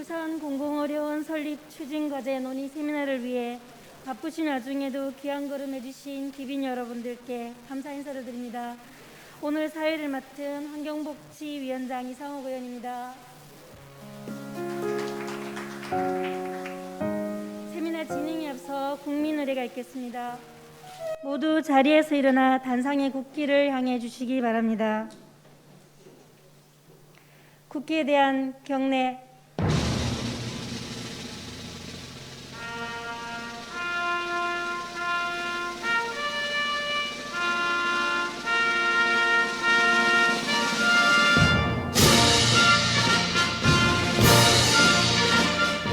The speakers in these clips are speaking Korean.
울산 공공의료원 설립 추진과제 논의 세미나를 위해 바쁘신 와중에도 귀한 걸음 해주신 귀빈 여러분들께 감사 인사를 드립니다. 오늘 사회를 맡은 환경복지위원장 이상옥 의원입니다. 세미나 진행에 앞서 국민 의례가 있겠습니다. 모두 자리에서 일어나 단상의 국기를 향해 주시기 바랍니다. 국기에 대한 경례.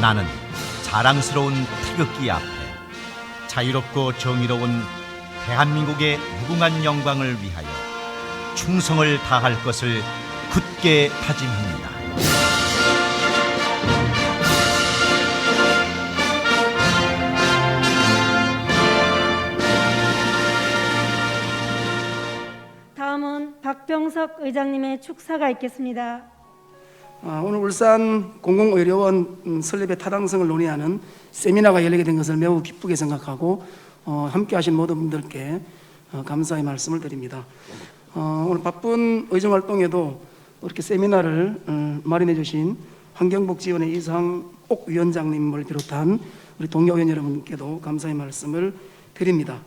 나는 자랑스러운 태극기 앞에 자유롭고 정의로운 대한민국의 무궁한 영광을 위하여 충성을 다할 것을 굳게 다짐합니다. 다음은 박병석 의장님의 축사가 있겠습니다. 오늘 울산 공공의료원 설립의 타당성을 논의하는 세미나가 열리게 된 것을 매우 기쁘게 생각하고 함께 하신 모든 분들께 감사의 말씀을 드립니다. 오늘 바쁜 의정활동에도 이렇게 세미나를 마련해 주신 환경복지위원회 이상옥 위원장님을 비롯한 우리 동료 의원 여러분께도 감사의 말씀을 드립니다.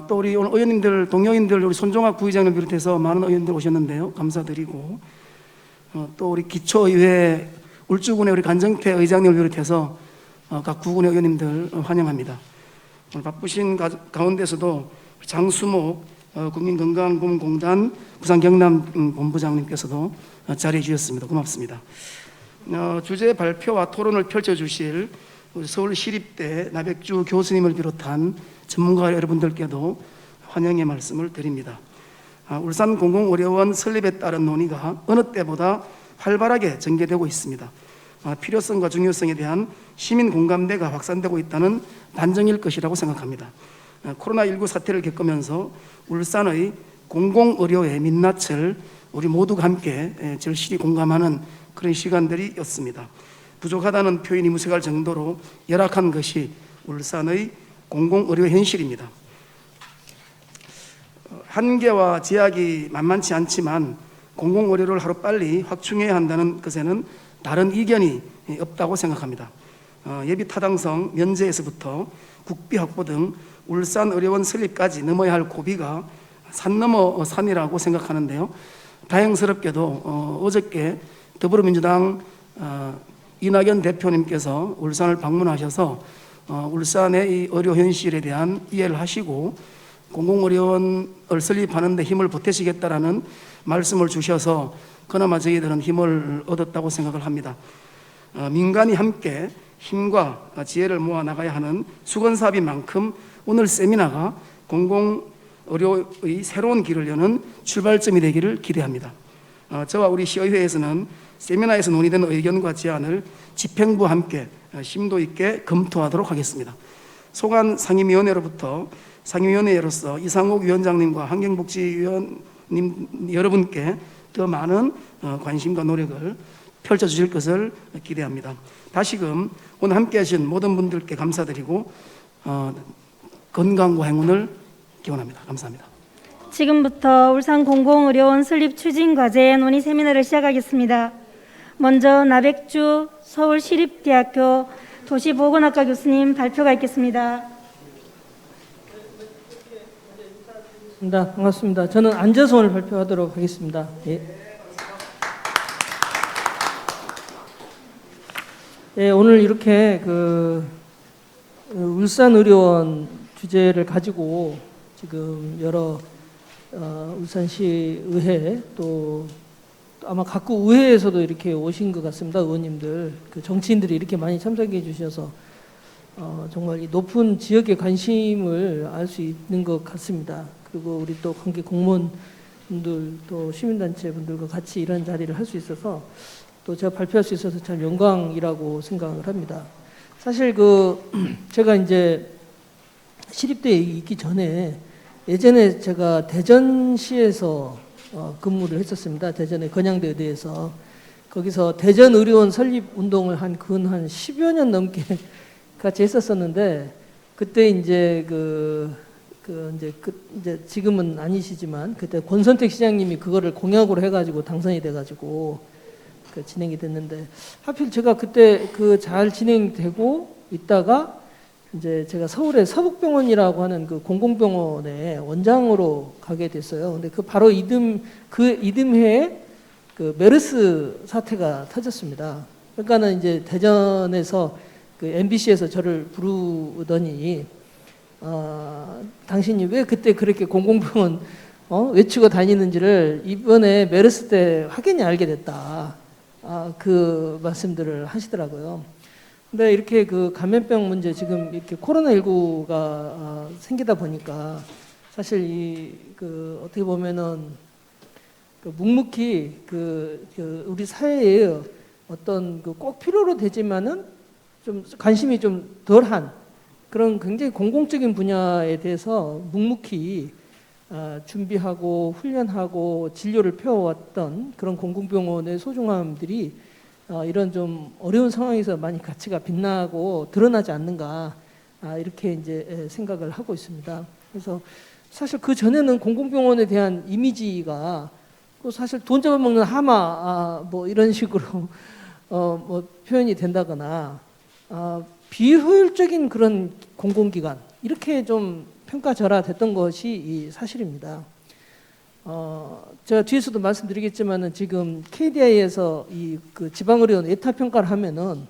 또 우리 오늘 의원님들, 동료인들, 우리 손종학 부의장을 비롯해서 많은 의원들 오셨는데요. 감사드리고 또 우리 기초의회 울주군의 우리 간정태 의장님을 비롯해서 각 구군의 의원님들 환영합니다. 오늘 바쁘신 가운데서도 장수목 국민건강보험공단 부산 경남 본부장님께서도 자리해 주셨습니다. 고맙습니다. 주제 발표와 토론을 펼쳐주실 우리 서울시립대 나백주 교수님을 비롯한 전문가 여러분들께도 환영의 말씀을 드립니다. 울산 공공의료원 설립에 따른 논의가 어느 때보다 활발하게 전개되고 있습니다. 필요성과 중요성에 대한 시민 공감대가 확산되고 있다는 반증일 것이라고 생각합니다. 코로나19 사태를 겪으면서 울산의 공공의료의 민낯을 우리 모두가 함께 절실히 공감하는 그런 시간들이었습니다. 부족하다는 표현이 무색할 정도로 열악한 것이 울산의 공공의료 현실입니다. 한계와 제약이 만만치 않지만 공공의료를 하루빨리 확충해야 한다는 것에는 다른 이견이 없다고 생각합니다. 예비 타당성 면제에서부터 국비 확보 등 울산의료원 설립까지 넘어야 할 고비가 산 넘어 산이라고 생각하는데요. 다행스럽게도 어저께 더불어민주당 이낙연 대표님께서 울산을 방문하셔서 울산의 이 의료 현실에 대한 이해를 하시고 공공의료원을 설립하는 데 힘을 보태시겠다라는 말씀을 주셔서 그나마 저희들은 힘을 얻었다고 생각을 합니다. 민간이 함께 힘과 지혜를 모아 나가야 하는 수건사업인 만큼 오늘 세미나가 공공의료의 새로운 길을 여는 출발점이 되기를 기대합니다. 저와 우리 시의회에서는 세미나에서 논의된 의견과 제안을 집행부와 함께 심도 있게 검토하도록 하겠습니다. 소관 상임위원회로부터 상임위원회로서 이상옥 위원장님과 환경복지위원님 여러분께 더 많은 관심과 노력을 펼쳐주실 것을 기대합니다. 다시금 오늘 함께하신 모든 분들께 감사드리고 건강과 행운을 기원합니다. 감사합니다. 지금부터 울산 공공의료원 설립 추진과제 논의 세미나를 시작하겠습니다. 먼저 나백주 서울시립대학교 도시보건학과 교수님 발표가 있겠습니다. 반갑습니다. 저는 앉아서 오늘 발표하도록 하겠습니다. 예. 예, 오늘 이렇게 울산의료원 주제를 가지고 지금 여러 울산시 의회 또 아마 각구 의회에서도 이렇게 오신 것 같습니다. 의원님들, 정치인들이 이렇게 많이 참석해 주셔서 정말 이 높은 지역의 관심을 알 수 있는 것 같습니다. 그리고 우리 또 관계 공무원분들 또 시민단체 분들과 같이 이런 자리를 할 수 있어서 또 제가 발표할 수 있어서 참 영광이라고 생각을 합니다. 사실 제가 이제 시립대에 있기 전에 예전에 제가 대전시에서 근무를 했었습니다. 대전의 건양대 의대에서. 거기서 대전 의료원 설립 운동을 한 10여 년 넘게 같이 했었었는데, 그때 이제 이제 지금은 아니시지만 그때 권선택 시장님이 그거를 공약으로 해가지고 당선이 돼가지고 진행이 됐는데, 하필 제가 그때 잘 진행되고 있다가 이제 제가 서울의 서북병원이라고 하는 그 공공병원에 원장으로 가게 됐어요. 근데 바로 이듬해에 그 메르스 사태가 터졌습니다. 그러니까는 이제 대전에서 MBC에서 저를 부르더니 당신이 왜 그때 그렇게 공공병원 외치고 다니는지를 이번에 메르스 때 확연히 알게 됐다. 그 말씀들을 하시더라고요. 근데 이렇게 감염병 문제, 지금 이렇게 코로나19가 생기다 보니까 사실 어떻게 보면은 묵묵히 우리 사회에 어떤 꼭 필요로 되지만은 좀 관심이 좀 덜한 그런 굉장히 공공적인 분야에 대해서 묵묵히 준비하고 훈련하고 진료를 펴왔던 그런 공공병원의 소중함들이 이런 좀 어려운 상황에서 많이 가치가 빛나고 드러나지 않는가, 이렇게 이제 생각을 하고 있습니다. 그래서 사실 그 전에는 공공병원에 대한 이미지가 사실 돈 잡아먹는 하마 뭐 이런 식으로 뭐 표현이 된다거나 비효율적인 그런 공공기관, 이렇게 좀 평가절하됐던 것이 이 사실입니다. 제가 뒤에서도 말씀드리겠지만은 지금 KDI에서 지방의료원 예타평가를 하면은,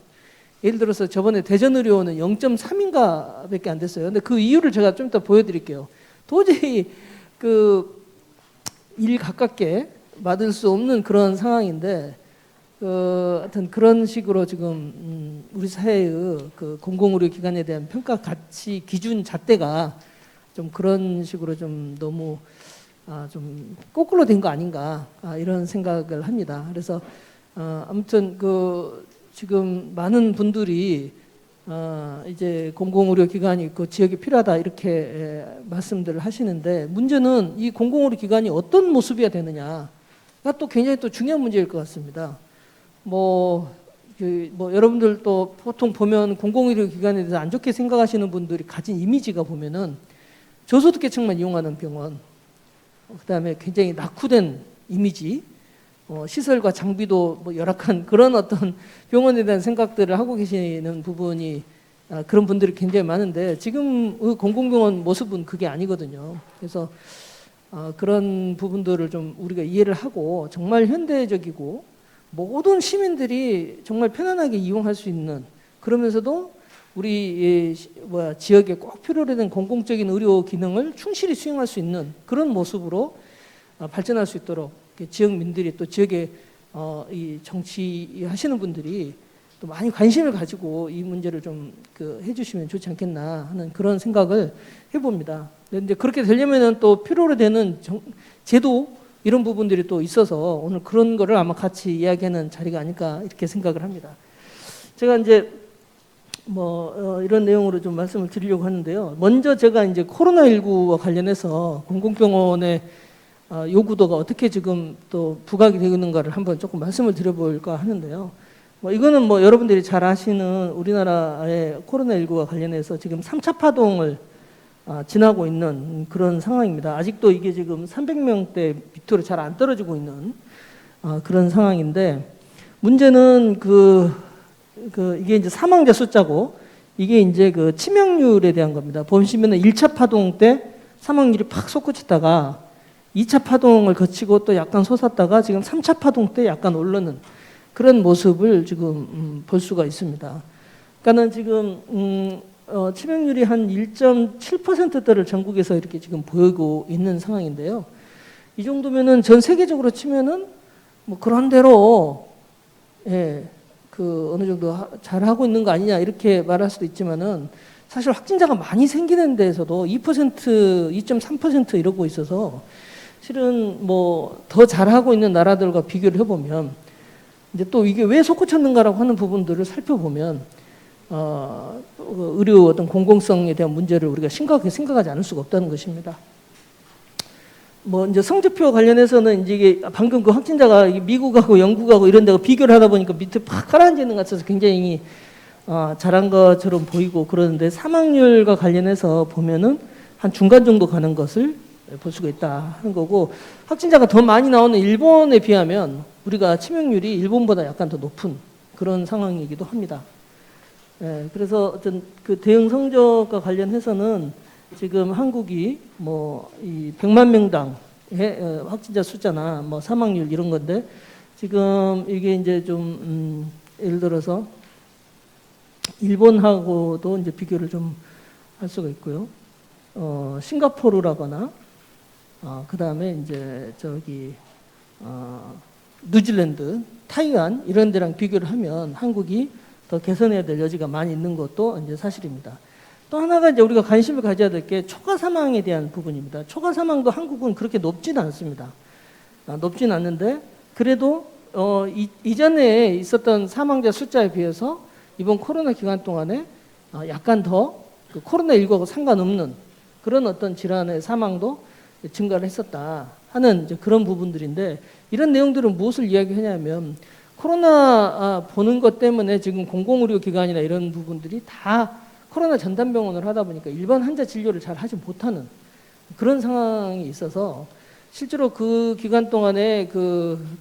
예를 들어서 저번에 대전의료원은 0.3인가밖에 안 됐어요. 근데 그 이유를 제가 좀 이따 보여드릴게요. 도저히 일 가깝게 맡을 수 없는 그런 상황인데, 하여튼 그런 식으로 지금 우리 사회의 공공의료 기관에 대한 평가 가치 기준 잣대가 좀 그런 식으로 좀 너무 좀 거꾸로 된 거 아닌가, 이런 생각을 합니다. 그래서 아무튼 지금 많은 분들이 이제 공공의료 기관이 지역에 필요하다, 이렇게 말씀들을 하시는데, 문제는 이 공공의료 기관이 어떤 모습이어야 되느냐가 또 굉장히 또 중요한 문제일 것 같습니다. 뭐 여러분들 또 보통 보면 공공의료 기관에 대해서 안 좋게 생각하시는 분들이 가진 이미지가 보면은 저소득계층만 이용하는 병원, 그다음에 굉장히 낙후된 이미지, 시설과 장비도 뭐 열악한 그런 어떤 병원에 대한 생각들을 하고 계시는 부분이, 그런 분들이 굉장히 많은데, 지금 공공병원 모습은 그게 아니거든요. 그래서 그런 부분들을 좀 우리가 이해를 하고 정말 현대적이고 모든 시민들이 정말 편안하게 이용할 수 있는, 그러면서도 우리 지역에 꼭 필요로 되는 공공적인 의료 기능을 충실히 수행할 수 있는 그런 모습으로 발전할 수 있도록 지역민들이, 또 지역에 이 정치하시는 분들이 또 많이 관심을 가지고 이 문제를 좀 해주시면 좋지 않겠나 하는 그런 생각을 해봅니다. 그런데 그렇게 되려면은 또 필요로 되는 제도, 이런 부분들이 또 있어서 오늘 그런 거를 아마 같이 이야기하는 자리가 아닐까, 이렇게 생각을 합니다. 제가 이제 이런 내용으로 좀 말씀을 드리려고 하는데요. 먼저 제가 이제 코로나19와 관련해서 공공병원의 요구도가 어떻게 지금 또 부각이 되고 있는가를 한번 조금 말씀을 드려볼까 하는데요. 이거는 여러분들이 잘 아시는 우리나라의 코로나19와 관련해서 지금 3차 파동을 지나고 있는 그런 상황입니다. 아직도 이게 지금 300명대 밑으로 잘 안 떨어지고 있는 그런 상황인데, 문제는 이게 이제 사망자 숫자고, 이게 이제 치명률에 대한 겁니다. 보시면은 1차 파동 때 사망률이 팍 솟구쳤다가 2차 파동을 거치고 또 약간 솟았다가 지금 3차 파동 때 약간 오르는 그런 모습을 지금 볼 수가 있습니다. 그러니까는 지금 치명률이 한 1.7%대를 전국에서 이렇게 지금 보이고 있는 상황인데요. 이 정도면은 전 세계적으로 치면은 그런 대로 어느 정도 잘 하고 있는 거 아니냐, 이렇게 말할 수도 있지만은, 사실 확진자가 많이 생기는 데에서도 2%, 2.3% 이러고 있어서, 실은 더 잘하고 있는 나라들과 비교를 해보면, 이제 또 이게 왜 솟구쳤는가라고 하는 부분들을 살펴보면, 의료 어떤 공공성에 대한 문제를 우리가 심각하게 생각하지 않을 수가 없다는 것입니다. 뭐 이제 성적표 관련해서는 이제 이게 방금 그 확진자가 미국하고 영국하고 이런 데가 비교를 하다 보니까 밑에 팍 가라앉아 있는 것 같아서 굉장히 잘한 것처럼 보이고 그러는데 사망률과 관련해서 보면은 한 중간 정도 가는 것을 볼 수가 있다 하는 거고, 확진자가 더 많이 나오는 일본에 비하면 우리가 치명률이 일본보다 약간 더 높은 그런 상황이기도 합니다. 예, 그래서 어떤 그 대응 성적과 관련해서는 지금 한국이 뭐 이 100만 명당의 확진자 숫자나 뭐 사망률 이런 건데, 지금 이게 이제 좀 예를 들어서 일본하고도 이제 비교를 좀 할 수가 있고요. 싱가포르라거나 그 다음에 이제 저기 뉴질랜드, 타이완 이런 데랑 비교를 하면 한국이 더 개선해야 될 여지가 많이 있는 것도 이제 사실입니다. 또 하나가 이제 우리가 관심을 가져야 될 게 초과 사망에 대한 부분입니다. 초과 사망도 한국은 그렇게 높지는 않습니다. 높지는 않는데 그래도 이전에 있었던 사망자 숫자에 비해서 이번 코로나 기간 동안에 약간 더 그 코로나19하고 상관없는 그런 어떤 질환의 사망도 증가를 했었다 하는 이제 그런 부분들인데, 이런 내용들은 무엇을 이야기하냐면 코로나 보는 것 때문에 지금 공공의료기관이나 이런 부분들이 다 코로나 전담병원을 하다 보니까 일반 환자 진료를 잘 하지 못하는 그런 상황이 있어서, 실제로 그 기간 동안에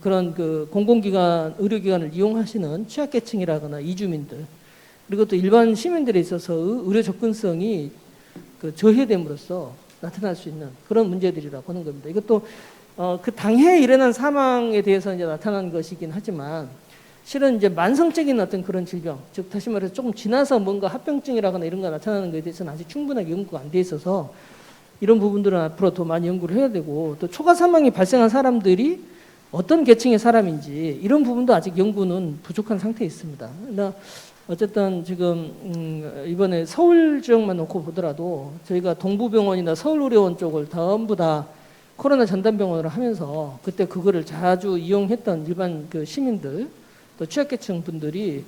그런 공공기관, 의료기관을 이용하시는 취약계층이라거나 이주민들, 그리고 또 일반 시민들에 있어서 의료 접근성이 저해됨으로써 나타날 수 있는 그런 문제들이라고 하는 겁니다. 이것도 그 당해에 일어난 사망에 대해서 이제 나타난 것이긴 하지만, 실은 이제 만성적인 어떤 그런 질병, 즉 다시 말해서 조금 지나서 뭔가 합병증이라거나 이런 거 나타나는 것에 대해서는 아직 충분하게 연구가 안 돼 있어서 이런 부분들은 앞으로 더 많이 연구를 해야 되고, 또 초과 사망이 발생한 사람들이 어떤 계층의 사람인지 이런 부분도 아직 연구는 부족한 상태에 있습니다. 그러나 어쨌든 지금 이번에 서울 지역만 놓고 보더라도 저희가 동부병원이나 서울의료원 쪽을 전부 다 코로나 전담병원으로 하면서 그때 그거를 자주 이용했던 일반 그 시민들, 또 취약계층 분들이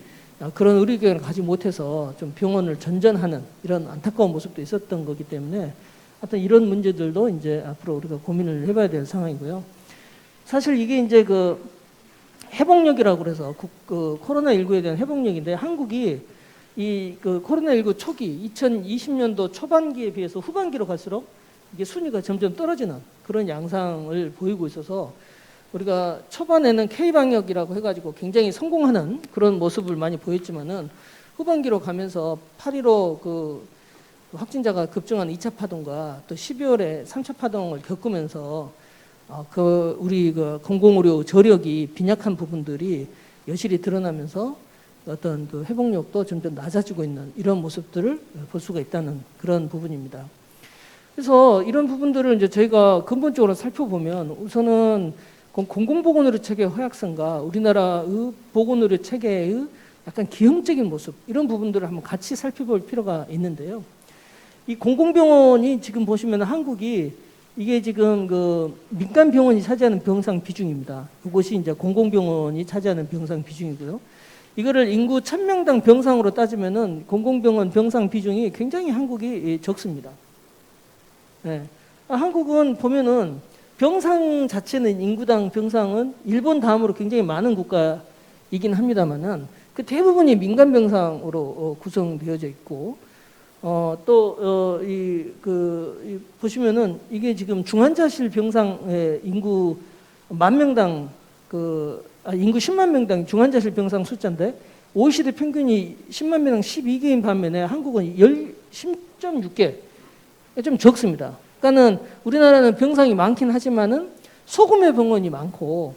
그런 의료기관을 가지 못해서 좀 병원을 전전하는 이런 안타까운 모습도 있었던 거기 때문에, 하여튼 이런 문제들도 이제 앞으로 우리가 고민을 해봐야 될 상황이고요. 사실 이게 이제 그 회복력이라고 그래서 그 코로나19에 대한 회복력인데, 한국이 이 그 코로나19 초기 2020년도 초반기에 비해서 후반기로 갈수록 이게 순위가 점점 떨어지는 그런 양상을 보이고 있어서, 우리가 초반에는 K방역이라고 해가지고 굉장히 성공하는 그런 모습을 많이 보였지만은 후반기로 가면서 8.15 그 확진자가 급증한 2차 파동과 또 12월에 3차 파동을 겪으면서 우리 공공의료 저력이 빈약한 부분들이 여실히 드러나면서 어떤 그 회복력도 점점 낮아지고 있는 이런 모습들을 볼 수가 있다는 그런 부분입니다. 그래서 이런 부분들을 이제 저희가 근본적으로 살펴보면, 우선은 공공보건의료 체계의 허약성과 우리나라의 보건의료 체계의 약간 기형적인 모습, 이런 부분들을 한번 같이 살펴볼 필요가 있는데요. 이 공공병원이 지금 보시면 한국이 이게 지금 그 민간 병원이 차지하는 병상 비중입니다. 그것이 이제 공공병원이 차지하는 병상 비중이고요. 이거를 인구 1000명당 병상으로 따지면은 공공병원 병상 비중이 굉장히 한국이 적습니다. 네. 한국은 보면은 병상 자체는 인구당 병상은 일본 다음으로 굉장히 많은 국가이긴 합니다만은 그 대부분이 민간 병상으로 구성되어져 있고, 보시면은 이게 지금 중환자실 병상의 인구 10,000명당 인구 10만 명당 중환자실 병상 숫자인데, OECD 평균이 10만 명당 12개인 반면에 한국은 10.6개, 좀 적습니다. 그러니까는 우리나라는 병상이 많긴 하지만은 소규모 병원이 많고,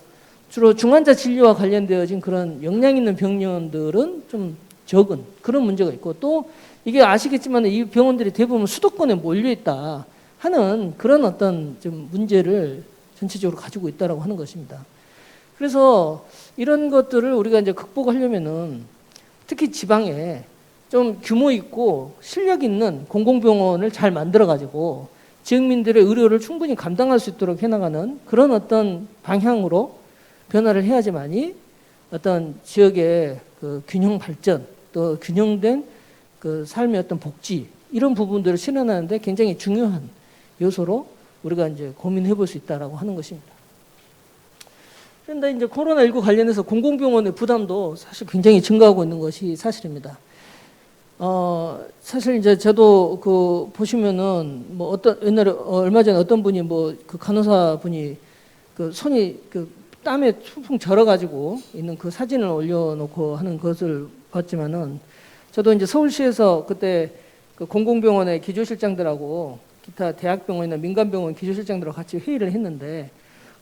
주로 중환자 진료와 관련되어진 그런 역량 있는 병원들은 좀 적은 그런 문제가 있고, 또 이게 아시겠지만 이 병원들이 대부분 수도권에 몰려 있다 하는 그런 어떤 좀 문제를 전체적으로 가지고 있다라고 하는 것입니다. 그래서 이런 것들을 우리가 이제 극복하려면은 특히 지방에 좀 규모 있고 실력 있는 공공병원을 잘 만들어 가지고 지역민들의 의료를 충분히 감당할 수 있도록 해나가는 그런 어떤 방향으로 변화를 해야지만이 어떤 지역의 그 균형 발전, 또 균형된 그 삶의 어떤 복지, 이런 부분들을 실현하는데 굉장히 중요한 요소로 우리가 이제 고민해 볼 수 있다라고 하는 것입니다. 그런데 이제 코로나19 관련해서 공공병원의 부담도 사실 굉장히 증가하고 있는 것이 사실입니다. 사실 이제 저도 그 보시면은 뭐 어떤 옛날에 얼마 전에 어떤 분이 뭐 그 간호사 분이 그 손이 그 땀에 퉁퉁 절어가지고 있는 그 사진을 올려놓고 하는 것을 봤지만은 저도 이제 서울시에서 그때 그 공공병원의 기조실장들하고 기타 대학병원이나 민간병원 기조실장들하고 같이 회의를 했는데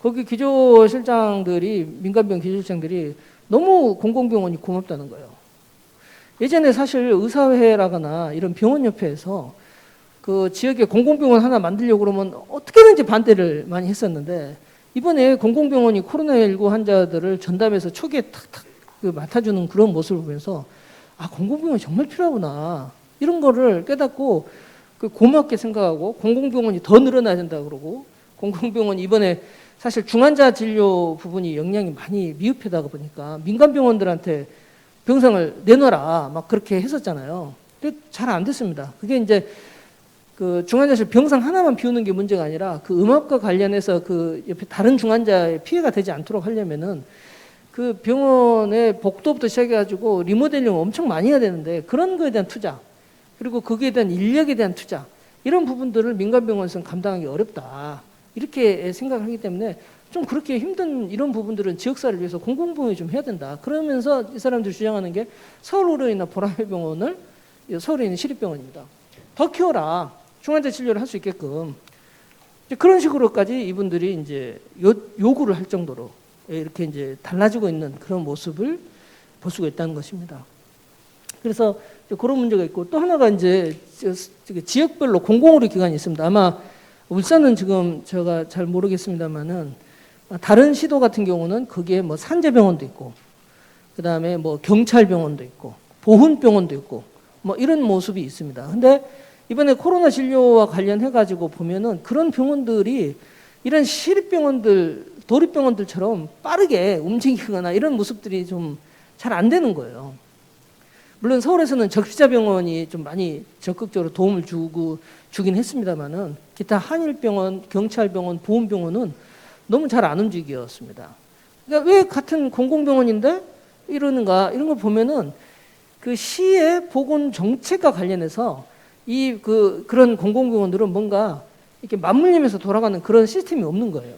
거기 기조실장들이 민간병원 기조실장들이 너무 공공병원이 고맙다는 거예요. 예전에 사실 의사회라거나 이런 병원협회에서 그 지역에 공공병원 하나 만들려고 그러면 어떻게든지 반대를 많이 했었는데 이번에 공공병원이 코로나19 환자들을 전담해서 초기에 탁탁 그 맡아주는 그런 모습을 보면서 아, 공공병원이 정말 필요하구나. 이런 거를 깨닫고 그 고맙게 생각하고 공공병원이 더 늘어나야 된다고 그러고 공공병원이 이번에 사실 중환자 진료 부분이 역량이 많이 미흡하다 보니까 민간병원들한테 병상을 내놔라 막 그렇게 했었잖아요. 근데 잘 안 됐습니다. 그게 이제 그 중환자실 병상 하나만 비우는 게 문제가 아니라 그 음압과 관련해서 그 옆에 다른 중환자의 피해가 되지 않도록 하려면은 그 병원의 복도부터 시작해가지고 리모델링 엄청 많이 해야 되는데 그런 거에 대한 투자 그리고 거기에 대한 인력에 대한 투자 이런 부분들을 민간병원에서는 감당하기 어렵다 이렇게 생각을 하기 때문에 좀 그렇게 힘든 이런 부분들은 지역사회를 위해서 공공병원이 좀 해야 된다. 그러면서 이 사람들이 주장하는 게 서울의료인이나 보라매병원을 서울에 있는 시립병원입니다. 더 키워라. 중환자 진료를 할 수 있게끔 그런 식으로까지 이분들이 이제 요구를 할 정도로 이렇게 이제 달라지고 있는 그런 모습을 볼 수가 있다는 것입니다. 그래서 그런 문제가 있고 또 하나가 이제 지역별로 공공의료 기관이 있습니다. 아마 울산은 지금 제가 잘 모르겠습니다만은 다른 시도 같은 경우는 거기에 뭐 산재병원도 있고 그 다음에 뭐 경찰병원도 있고 보훈병원도 있고 뭐 이런 모습이 있습니다. 근데 이번에 코로나 진료와 관련해 가지고 보면은 그런 병원들이 이런 시립병원들 도립병원들처럼 빠르게 움직이거나 이런 모습들이 좀 잘 안 되는 거예요. 물론 서울에서는 적시자병원이 좀 많이 적극적으로 도움을 주긴 했습니다만은 기타 한일병원, 경찰병원, 보훈병원은 너무 잘 안 움직였습니다. 그러니까 왜 같은 공공병원인데 이러는가 이런 걸 보면은 그 시의 보건 정책과 관련해서 그런 공공병원들은 뭔가 이렇게 맞물리면서 돌아가는 그런 시스템이 없는 거예요.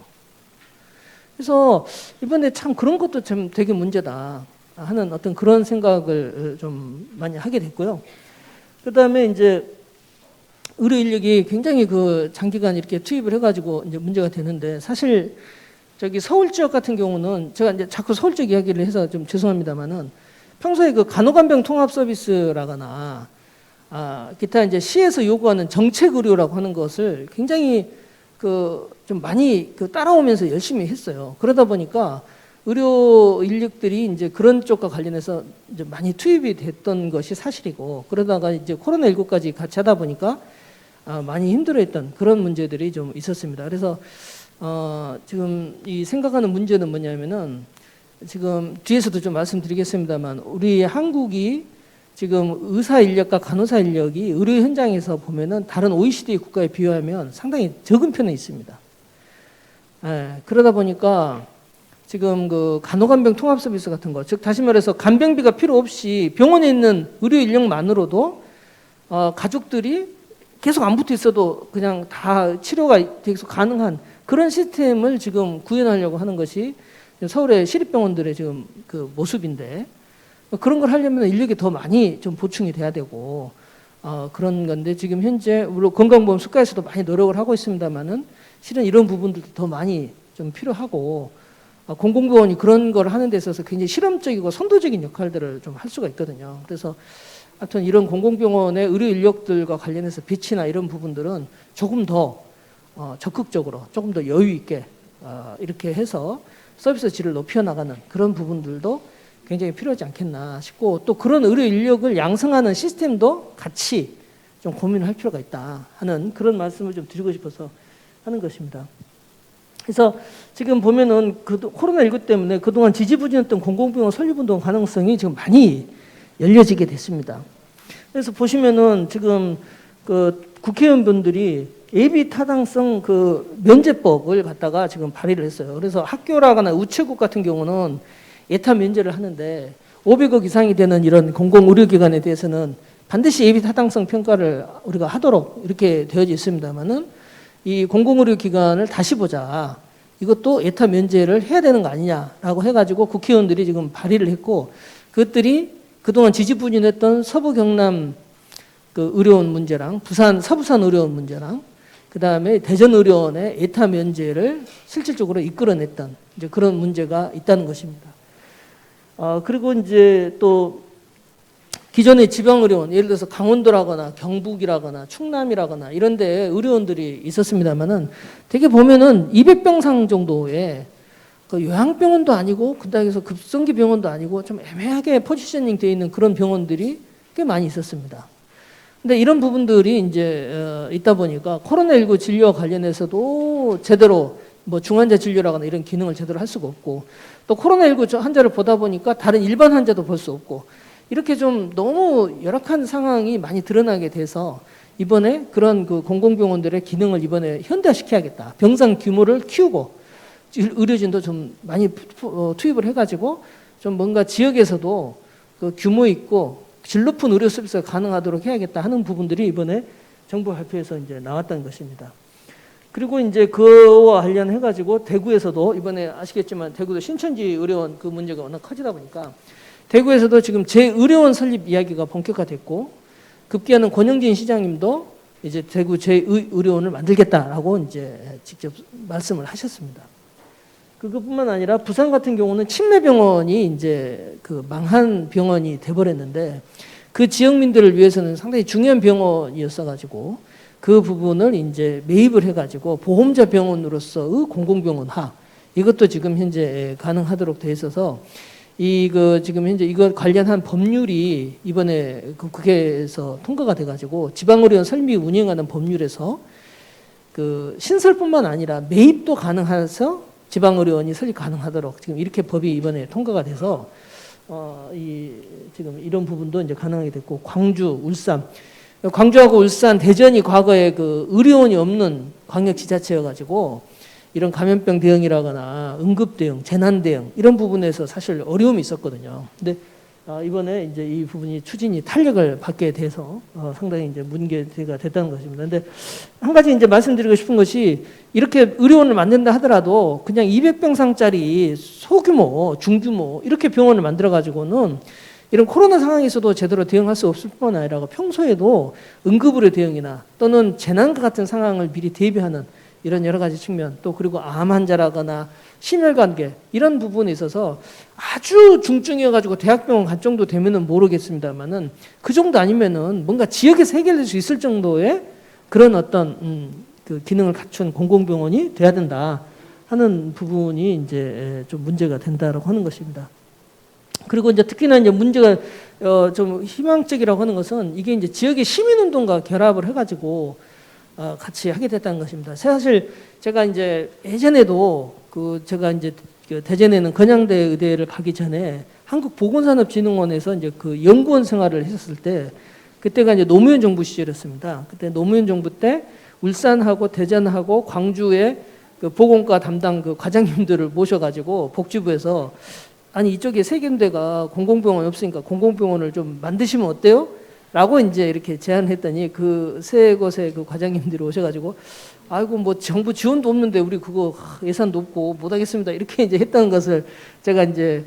그래서 이번에 참 그런 것도 참 되게 문제다 하는 어떤 그런 생각을 좀 많이 하게 됐고요. 그 다음에 이제 의료 인력이 굉장히 그 장기간 이렇게 투입을 해가지고 이제 문제가 되는데 사실 저기 서울 지역 같은 경우는 제가 이제 자꾸 서울 지역 이야기를 해서 좀 죄송합니다만은 평소에 그 간호간병 통합 서비스라거나 기타 이제 시에서 요구하는 정책 의료라고 하는 것을 굉장히 좀 많이 따라오면서 열심히 했어요. 그러다 보니까 의료 인력들이 이제 그런 쪽과 관련해서 이제 많이 투입이 됐던 것이 사실이고 그러다가 이제 코로나19까지 같이 하다 보니까 많이 힘들어했던 그런 문제들이 좀 있었습니다. 그래서 지금 이 생각하는 문제는 뭐냐면은 지금 뒤에서도 좀 말씀드리겠습니다만 우리 한국이 지금 의사 인력과 간호사 인력이 의료 현장에서 보면은 다른 OECD 국가에 비교하면 상당히 적은 편에 있습니다. 그러다 보니까 지금 그 간호간병 통합 서비스 같은 거, 즉 다시 말해서 간병비가 필요 없이 병원에 있는 의료 인력만으로도 가족들이 계속 안 붙어 있어도 그냥 다 치료가 계속 가능한 그런 시스템을 지금 구현하려고 하는 것이 서울의 시립병원들의 지금 그 모습인데 그런 걸 하려면 인력이 더 많이 좀 보충이 돼야 되고 그런 건데 지금 현재 물론 건강보험 수가에서도 많이 노력을 하고 있습니다만은 실은 이런 부분들도 더 많이 좀 필요하고 공공병원이 그런 걸 하는 데 있어서 굉장히 실험적이고 선도적인 역할들을 좀 할 수가 있거든요. 그래서 하여튼 이런 공공병원의 의료 인력들과 관련해서 배치나 이런 부분들은 조금 더 적극적으로 조금 더 여유 있게 이렇게 해서 서비스 질을 높여나가는 그런 부분들도 굉장히 필요하지 않겠나 싶고 또 그런 의료 인력을 양성하는 시스템도 같이 좀 고민을 할 필요가 있다 하는 그런 말씀을 좀 드리고 싶어서 하는 것입니다. 그래서 지금 보면은 코로나19 때문에 그동안 지지부진했던 공공병원 설립운동 가능성이 지금 많이 열려지게 됐습니다. 그래서 보시면은 지금 그 국회의원분들이 예비 타당성 그 면제법을 갖다가 지금 발의를 했어요. 그래서 학교라거나 우체국 같은 경우는 예타 면제를 하는데 500억 이상이 되는 이런 공공의료기관에 대해서는 반드시 예비 타당성 평가를 우리가 하도록 이렇게 되어져 있습니다만은 이 공공의료기관을 다시 보자. 이것도 예타 면제를 해야 되는 거 아니냐라고 해가지고 국회의원들이 지금 발의를 했고 그것들이 그동안 지지부진했던 서부 경남 그 의료원 문제랑 서부산 의료원 문제랑 그 다음에 대전 의료원의 예타 면제를 실질적으로 이끌어냈던 이제 그런 문제가 있다는 것입니다. 그리고 이제 또 기존의 지방의료원, 예를 들어서 강원도라거나 경북이라거나 충남이라거나 이런 데 의료원들이 있었습니다만은 되게 보면은 200병상 정도의 그 요양병원도 아니고 그다음에서 급성기 병원도 아니고 좀 애매하게 포지셔닝 되어 있는 그런 병원들이 꽤 많이 있었습니다. 근데 이런 부분들이 이제 있다 보니까 코로나19 진료와 관련해서도 제대로 뭐 중환자 진료라거나 이런 기능을 제대로 할 수가 없고 또 코로나19 환자를 보다 보니까 다른 일반 환자도 볼 수 없고 이렇게 좀 너무 열악한 상황이 많이 드러나게 돼서 이번에 그런 그 공공병원들의 기능을 이번에 현대화시켜야겠다. 병상 규모를 키우고 의료진도 좀 많이 투입을 해가지고 좀 뭔가 지역에서도 그 규모 있고 질 높은 의료 서비스가 가능하도록 해야겠다 하는 부분들이 이번에 정부 발표에서 이제 나왔던 것입니다. 그리고 이제 그와 관련해가지고 대구에서도 이번에 아시겠지만 대구도 신천지 의료원 그 문제가 워낙 커지다 보니까 대구에서도 지금 제-의료원 설립 이야기가 본격화됐고 급기야는 권영진 시장님도 이제 대구 제-의료원을 만들겠다라고 이제 직접 말씀을 하셨습니다. 그것뿐만 아니라 부산 같은 경우는 침례병원이 이제 그 망한 병원이 돼버렸는데 그 지역민들을 위해서는 상당히 중요한 병원이었어가지고 그 부분을 이제 매입을 해가지고 보험자 병원으로서의 공공병원화 이것도 지금 현재 가능하도록 돼 있어서 지금 현재 이거 관련한 법률이 이번에 그 국회에서 통과가 돼가지고 지방의료원 설립 운영하는 법률에서 그 신설뿐만 아니라 매입도 가능해서 지방의료원이 설립 가능하도록 지금 이렇게 법이 이번에 통과가 돼서 지금 이런 부분도 이제 가능하게 됐고 광주, 울산, 광주하고 울산, 대전이 과거에 그 의료원이 없는 광역지자체여가지고 이런 감염병 대응이라거나 응급 대응, 재난 대응 이런 부분에서 사실 어려움이 있었거든요. 근데 이번에 이제 이 부분이 추진이 탄력을 받게 돼서 상당히 이제 문제가 됐다는 것입니다. 근데 한 가지 이제 말씀드리고 싶은 것이 이렇게 의료원을 만든다 하더라도 그냥 200병상짜리 소규모, 중규모 이렇게 병원을 만들어 가지고는 이런 코로나 상황에서도 제대로 대응할 수 없을 뿐만 아니라 평소에도 응급의료 대응이나 또는 재난과 같은 상황을 미리 대비하는 이런 여러 가지 측면 또 그리고 암 환자라거나 심혈관계 이런 부분에 있어서 아주 중증이어가지고 대학병원 갈 정도 되면은 모르겠습니다만은 그 정도 아니면은 뭔가 지역에서 해결될 수 있을 정도의 그런 어떤 그 기능을 갖춘 공공병원이 돼야 된다 하는 부분이 이제 좀 문제가 된다라고 하는 것입니다. 그리고 이제 특히나 이제 문제가 좀 희망적이라고 하는 것은 이게 이제 지역의 시민운동과 결합을 해가지고 같이 하게 됐다는 것입니다. 사실 제가 이제 예전에도 제가 이제 대전에는 건양대 의대를 가기 전에 한국보건산업진흥원에서 이제 그 연구원 생활을 했었을 때 그때가 이제 노무현 정부 시절이었습니다. 그때 노무현 정부 때 울산하고 대전하고 광주의 그 보건과 담당 그 과장님들을 모셔가지고 복지부에서 아니 이쪽에 세 군데가 공공병원이 없으니까 공공병원을 좀 만드시면 어때요? 라고 이제 이렇게 제안했더니 그 세 곳의 그 과장님들이 오셔가지고 아이고 뭐 정부 지원도 없는데 우리 그거 예산도 없고 못하겠습니다 이렇게 이제 했다는 것을 제가 이제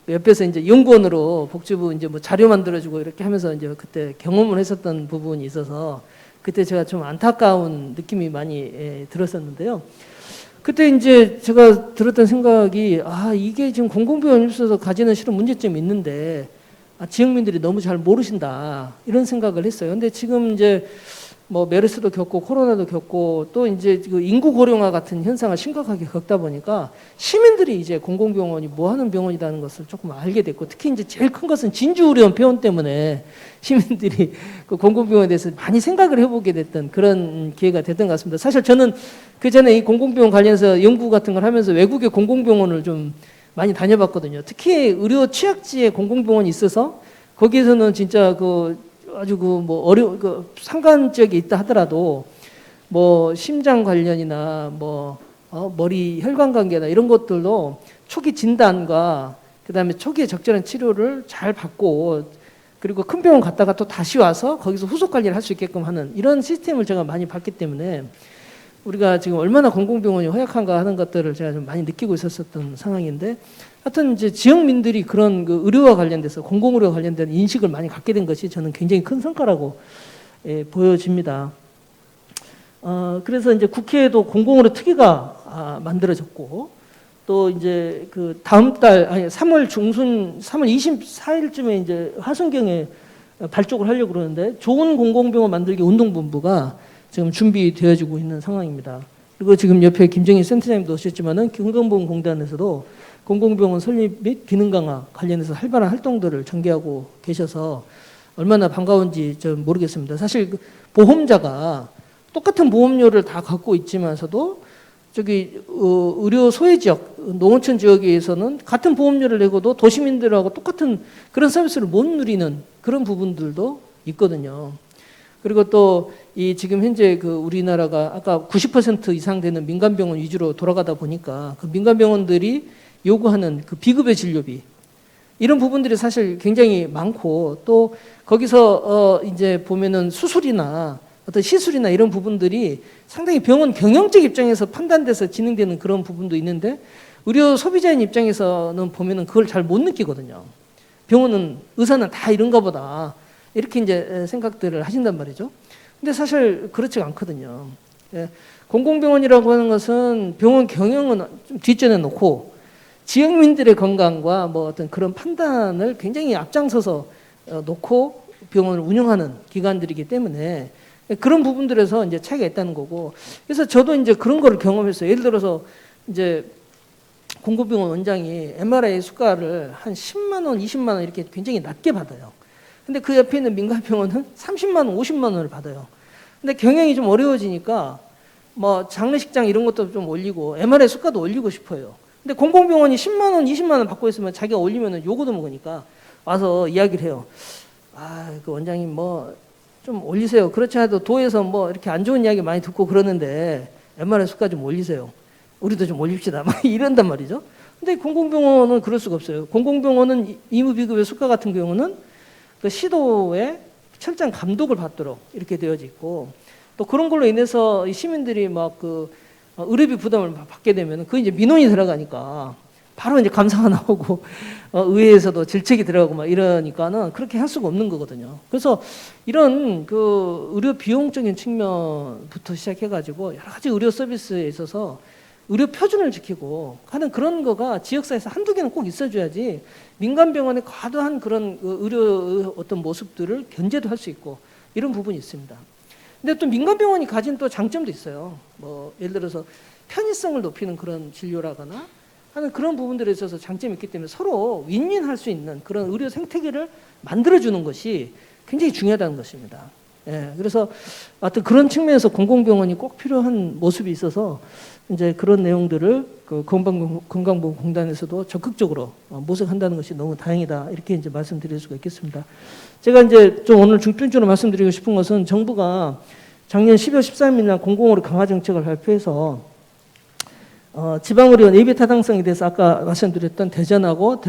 옆에서 이제 연구원으로 복지부 이제 뭐 자료 만들어주고 이렇게 하면서 이제 그때 경험을 했었던 부분이 있어서 그때 제가 좀 안타까운 느낌이 많이 들었었는데요. 그때 이제 제가 들었던 생각이 이게 지금 공공병원이 없어서 가지는 실은 문제점이 있는데 지역민들이 너무 잘 모르신다 이런 생각을 했어요. 근데 지금 이제 뭐 메르스도 겪고 코로나도 겪고 또 이제 그 인구 고령화 같은 현상을 심각하게 겪다 보니까 시민들이 이제 공공병원이 뭐 하는 병원이라는 것을 조금 알게 됐고 특히 이제 제일 큰 것은 진주의료원 폐원 때문에 시민들이 그 공공병원에 대해서 많이 생각을 해보게 됐던 그런 기회가 됐던 것 같습니다. 사실 저는 그 전에 이 공공병원 관련해서 연구 같은 걸 하면서 외국의 공공병원을 좀 많이 다녀봤거든요. 특히 의료 취약지에 공공병원이 있어서 거기에서는 진짜 그 아주 그 뭐 상관 지역에 있다 하더라도 뭐 심장 관련이나 뭐 머리 혈관 관계나 이런 것들도 초기 진단과 그다음에 초기에 적절한 치료를 잘 받고 그리고 큰 병원 갔다가 또 다시 와서 거기서 후속 관리를 할 수 있게끔 하는 이런 시스템을 제가 많이 봤기 때문에 우리가 지금 얼마나 공공병원이 허약한가 하는 것들을 제가 좀 많이 느끼고 있었던 상황인데 하여튼 이제 지역민들이 그런 그 의료와 관련돼서 공공의료와 관련된 인식을 많이 갖게 된 것이 저는 굉장히 큰 성과라고 보여집니다. 그래서 이제 국회에도 공공의료 특위가 만들어졌고 또 이제 그 다음 달 아니 3월 중순 3월 24일쯤에 이제 화순경에 발족을 하려고 그러는데 좋은 공공병원 만들기 운동본부가 지금 준비되어지고 있는 상황입니다. 그리고 지금 옆에 김정희 센터장님도 오셨지만은 건강보험공단에서도 공공병원 설립 및 기능 강화 관련해서 활발한 활동들을 전개하고 계셔서 얼마나 반가운지 좀 모르겠습니다. 사실 그 보험자가 똑같은 보험료를 다 갖고 있지만서도 저기 의료 소외 지역, 농어촌 지역에서는 같은 보험료를 내고도 도시민들하고 똑같은 그런 서비스를 못 누리는 그런 부분들도 있거든요. 그리고 또 이 지금 현재 그 우리나라가 아까 90% 이상 되는 민간병원 위주로 돌아가다 보니까 그 민간병원들이 요구하는 그 비급여 진료비 이런 부분들이 사실 굉장히 많고 또 거기서 이제 보면은 수술이나 어떤 시술이나 이런 부분들이 상당히 병원 경영적 입장에서 판단돼서 진행되는 그런 부분도 있는데 의료 소비자인 입장에서는 보면은 그걸 잘 못 느끼거든요. 병원은 의사는 다 이런가 보다 이렇게 이제 생각들을 하신단 말이죠. 근데 사실 그렇지가 않거든요. 공공병원이라고 하는 것은 병원 경영은 좀 뒷전에 놓고 지역민들의 건강과 뭐 어떤 그런 판단을 굉장히 앞장서서 놓고 병원을 운영하는 기관들이기 때문에 그런 부분들에서 이제 차이가 있다는 거고. 그래서 저도 이제 그런 거를 경험했어요. 예를 들어서 이제 공공병원 원장이 MRI 수가를 한 10만 원, 20만 원 이렇게 굉장히 낮게 받아요. 근데 그 옆에 있는 민간병원은 30만 원, 50만 원을 받아요. 근데 경영이 좀 어려워지니까 뭐 장례식장 이런 것도 좀 올리고 MRI 수가도 올리고 싶어요. 근데 공공병원이 10만 원, 20만 원 받고 있으면 자기가 올리면은 요거도 먹으니까 와서 이야기를 해요. 그 원장님 뭐 좀 올리세요. 그렇지 않아도 도에서 뭐 이렇게 안 좋은 이야기 많이 듣고 그러는데 MRI 수가 좀 올리세요. 우리도 좀 올립시다. 막 이런단 말이죠. 근데 공공병원은 그럴 수가 없어요. 공공병원은 의무비급여 수가 같은 경우는 그 시도에 철저한 감독을 받도록 이렇게 되어져 있고 또 그런 걸로 인해서 시민들이 막 그 의료비 부담을 받게 되면 그 이제 민원이 들어가니까 바로 이제 감사가 나오고 의회에서도 질책이 들어가고 막 이러니까는 그렇게 할 수가 없는 거거든요. 그래서 이런 그 의료 비용적인 측면부터 시작해가지고 여러 가지 의료 서비스에 있어서 의료 표준을 지키고 하는 그런 거가 지역사회에서 한두 개는 꼭 있어줘야지 민간병원의 과도한 그런 의료 어떤 모습들을 견제도 할 수 있고 이런 부분이 있습니다. 근데 또 민간병원이 가진 또 장점도 있어요. 뭐 예를 들어서 편의성을 높이는 그런 진료라거나 하는 그런 부분들에 있어서 장점이 있기 때문에 서로 윈윈할 수 있는 그런 의료 생태계를 만들어주는 것이 굉장히 중요하다는 것입니다. 그래서 하여튼 그런 측면에서 공공병원이 꼭 필요한 모습이 있어서 이제 그런 내용들을 그 건강보험공단에서도 적극적으로 모색한다는 것이 너무 다행이다 이렇게 이제 말씀드릴 수가 있겠습니다. 제가 이제 좀 오늘 중점적으로 말씀드리고 싶은 것은 정부가 작년 12월 13일 날 공공의료 강화 정책을 발표해서 지방의료원 예비 타당성에 대해서 아까 말씀드렸던 대전하고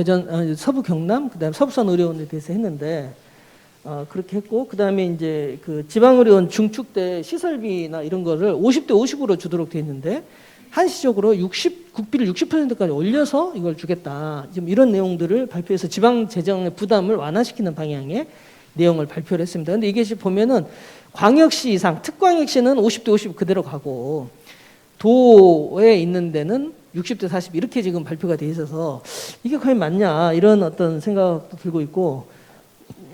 서부 경남 그다음에 서부선 의료원에 대해서 했는데 그렇게 했고 그다음에 이제 그 지방의료원 중축대 시설비나 이런 거를 50대 50으로 주도록 돼 있는데 한시적으로 국비를 60%까지 올려서 이걸 주겠다. 지금 이런 내용들을 발표해서 지방 재정의 부담을 완화시키는 방향의 내용을 발표를 했습니다. 근데 이게 보면은 광역시 이상, 특광역시는 50대 50 그대로 가고 도에 있는 데는 60대 40 이렇게 지금 발표가 돼 있어서 이게 과연 맞냐 이런 어떤 생각도 들고 있고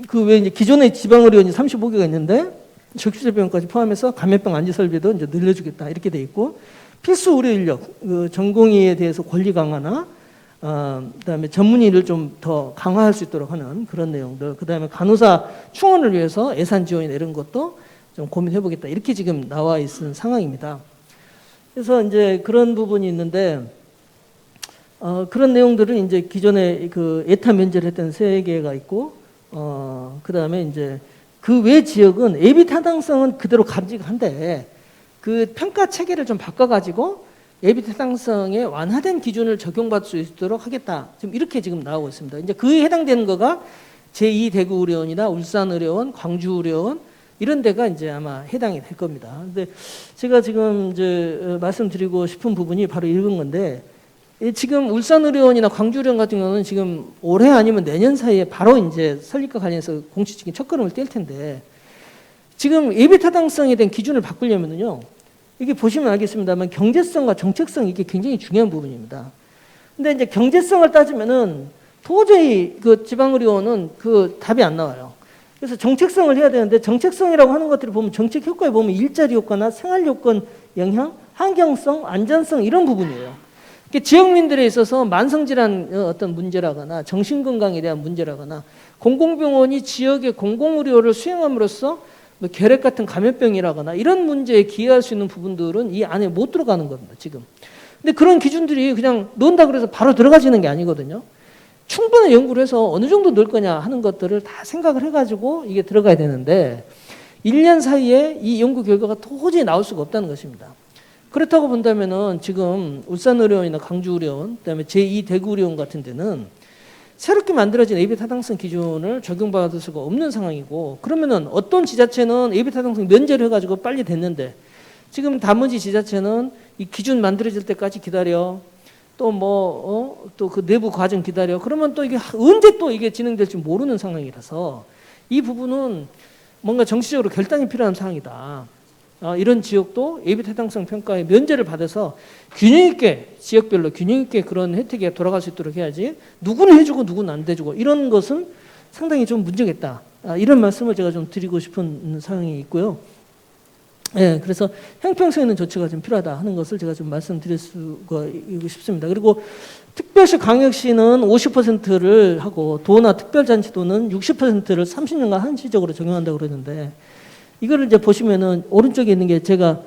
그 외에 이제 기존의 지방의료원이 35개가 있는데 적시제병까지 포함해서 감염병 안지 설비도 이제 늘려주겠다 이렇게 돼 있고 필수 의료 인력 그 전공의에 대해서 권리 강화나 그다음에 전문의를 좀 더 강화할 수 있도록 하는 그런 내용들 그다음에 간호사 충원을 위해서 예산 지원이나 이런 것도 좀 고민해 보겠다 이렇게 지금 나와 있는 상황입니다. 그래서 이제 그런 부분이 있는데 그런 내용들은 이제 기존에 그 예타 면제를 했던 3개가 있고 그다음에 이제 그 외 지역은 예비 타당성은 그대로 간직한데 그 평가 체계를 좀 바꿔가지고 예비 타당성에 완화된 기준을 적용받을 수 있도록 하겠다. 지금 이렇게 지금 나오고 있습니다. 이제 그에 해당되는 거가 제2대구의료원이나 울산의료원, 광주의료원 이런 데가 이제 아마 해당이 될 겁니다. 근데 제가 지금 이제 말씀드리고 싶은 부분이 바로 이런 건데, 지금 울산의료원이나 광주의료원 같은 경우는 지금 올해 아니면 내년 사이에 바로 이제 설립과 관련해서 공식적인 첫걸음을 뗄 텐데, 지금 예비 타당성에 대한 기준을 바꾸려면요, 이게 보시면 알겠습니다만 경제성과 정책성 이게 굉장히 중요한 부분입니다. 근데 이제 경제성을 따지면은 도저히 그 지방의료원은 그 답이 안 나와요. 그래서 정책성을 해야 되는데, 정책성이라고 하는 것들을 보면 정책 효과에 보면 일자리 효과나 생활 요건 영향, 환경성, 안전성 이런 부분이에요. 지역민들에 있어서 만성질환 어떤 문제라거나 정신건강에 대한 문제라거나 공공병원이 지역의 공공의료를 수행함으로써 뭐 결핵 같은 감염병이라거나 이런 문제에 기여할 수 있는 부분들은 이 안에 못 들어가는 겁니다, 지금. 근데 그런 기준들이 그냥 넣는다 그래서 바로 들어가지는 게 아니거든요. 충분히 연구를 해서 어느 정도 넣을 거냐 하는 것들을 다 생각을 해가지고 이게 들어가야 되는데 1년 사이에 이 연구 결과가 도저히 나올 수가 없다는 것입니다. 그렇다고 본다면은 지금 울산의료원이나 광주의료원, 그다음에 제2대구의료원 같은 데는 새롭게 만들어진 예비 타당성 기준을 적용받을 수가 없는 상황이고, 그러면은 어떤 지자체는 예비 타당성 면제를 해가지고 빨리 됐는데 지금 나머지 지자체는 이 기준 만들어질 때까지 기다려, 또 또 그 내부 과정 기다려. 그러면 또 이게 언제 또 이게 진행될지 모르는 상황이라서 이 부분은 뭔가 정치적으로 결단이 필요한 상황이다. 이런 지역도 예비 타당성 평가에 면제를 받아서 균형 있게 지역별로 균형 있게 그런 혜택이 돌아갈 수 있도록 해야지, 누구는 해주고 누구는 안 해주고 이런 것은 상당히 좀 문제겠다. 이런 말씀을 제가 좀 드리고 싶은 상황이 있고요. 예, 그래서 형평성 있는 조치가 좀 필요하다 하는 것을 제가 좀 말씀드릴 수가 싶습니다. 그리고 특별시, 광역시는 50%를 하고 도나 특별자치도는 60%를 30년간 한시적으로 적용한다고 그러는데, 이거를 이제 보시면은 오른쪽에 있는 게 제가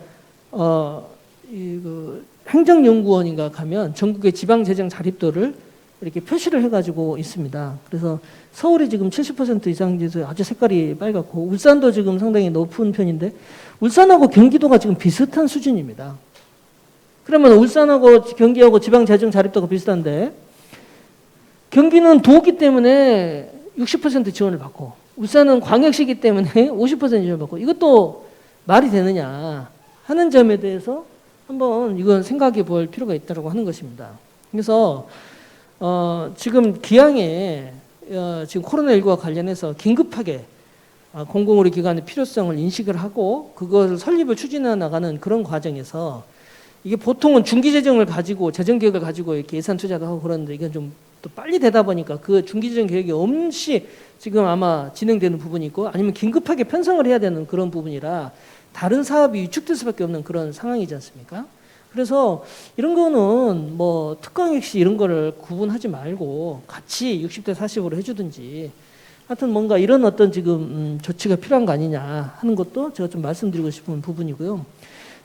행정연구원인가 가면 전국의 지방재정 자립도를 이렇게 표시를 해가지고 있습니다. 그래서 서울이 지금 70% 이상 돼서 아주 색깔이 빨갛고, 울산도 지금 상당히 높은 편인데 울산하고 경기도가 지금 비슷한 수준입니다. 그러면 울산하고 경기하고 지방재정 자립도가 비슷한데 경기는 도기 때문에 60% 지원을 받고 울산은 광역시기 때문에 50% 지원을 받고, 이것도 말이 되느냐 하는 점에 대해서 한번 이건 생각해 볼 필요가 있다고 하는 것입니다. 그래서 지금 기왕에 지금 코로나19와 관련해서 긴급하게 공공의료 기관의 필요성을 인식을 하고 그것을 설립을 추진해 나가는 그런 과정에서, 이게 보통은 중기재정을 가지고 재정계획을 가지고 이렇게 예산 투자도 하고 그러는데 이건 좀 또 빨리 되다 보니까 그 중기재정 계획이 없이 지금 아마 진행되는 부분이 있고, 아니면 긴급하게 편성을 해야 되는 그런 부분이라 다른 사업이 위축될 수밖에 없는 그런 상황이지 않습니까? 그래서 이런 거는 뭐 특광역시 이런 거를 구분하지 말고 같이 60대 40으로 해주든지, 하여튼 뭔가 이런 어떤 지금 조치가 필요한 거 아니냐 하는 것도 제가 좀 말씀드리고 싶은 부분이고요.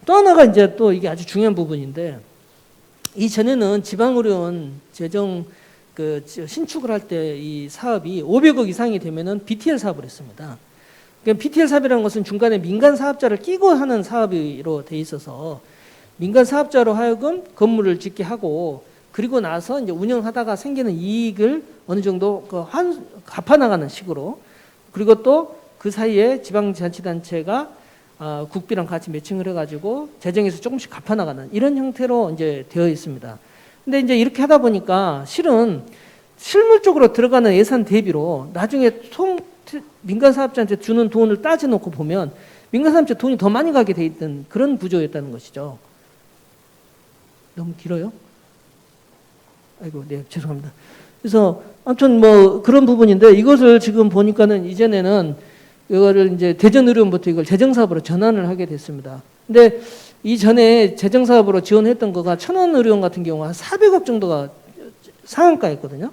또 하나가 이제 또 이게 아주 중요한 부분인데, 이전에는 지방의료원 재정 신축을 할 때 이 사업이 500억 이상이 되면은 BTL 사업을 했습니다. 그러니까 BTL 사업이라는 것은 중간에 민간 사업자를 끼고 하는 사업으로 돼 있어서 민간 사업자로 하여금 건물을 짓게 하고, 그리고 나서 이제 운영하다가 생기는 이익을 어느 정도 갚아나가는 식으로, 그리고 또 그 사이에 지방자치단체가 국비랑 같이 매칭을 해가지고 재정에서 조금씩 갚아나가는 이런 형태로 이제 되어 있습니다. 근데 이제 이렇게 하다 보니까 실은 실물적으로 들어가는 예산 대비로 나중에 민간 사업자한테 주는 돈을 따져놓고 보면 민간 사업자 돈이 더 많이 가게 돼 있던 그런 구조였다는 것이죠. 너무 길어요? 아이고, 네, 죄송합니다. 그래서 아무튼 뭐 그런 부분인데, 이것을 지금 보니까는 이전에는 이거를 이제 대전의료원부터 이걸 재정사업으로 전환을 하게 됐습니다. 근데 이전에 재정사업으로 지원했던 거가 천안의료원 같은 경우 한 400억 정도가 상한가였거든요.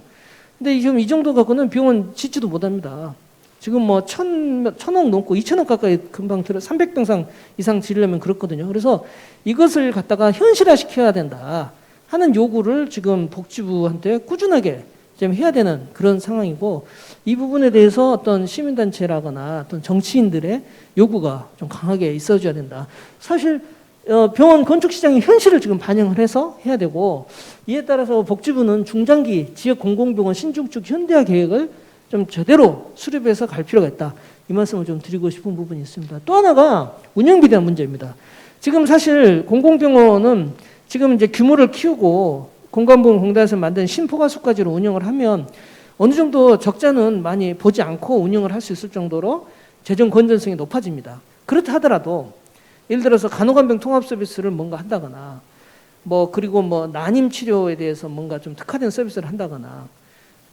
근데 지금 이 정도 갖고는 병원 짓지도 못합니다. 지금 뭐 1,000억 넘고 2,000억 가까이 금방 300병상 이상 지으려면 그렇거든요. 그래서 이것을 갖다가 현실화시켜야 된다 하는 요구를 지금 복지부한테 꾸준하게 좀 해야 되는 그런 상황이고, 이 부분에 대해서 어떤 시민단체라거나 어떤 정치인들의 요구가 좀 강하게 있어줘야 된다. 사실 병원 건축 시장의 현실을 지금 반영을 해서 해야 되고, 이에 따라서 복지부는 중장기 지역 공공병원 신중축 현대화 계획을 좀 제대로 수립해서 갈 필요가 있다. 이 말씀을 좀 드리고 싶은 부분이 있습니다. 또 하나가 운영비에 대한 문제입니다. 지금 사실 공공병원은 지금 이제 규모를 키우고 건강보험공단에서 만든 신포괄수까지로 운영을 하면 어느 정도 적자는 많이 보지 않고 운영을 할 수 있을 정도로 재정 건전성이 높아집니다. 그렇다 하더라도 예를 들어서 간호간병 통합 서비스를 뭔가 한다거나 그리고 난임 치료에 대해서 뭔가 좀 특화된 서비스를 한다거나,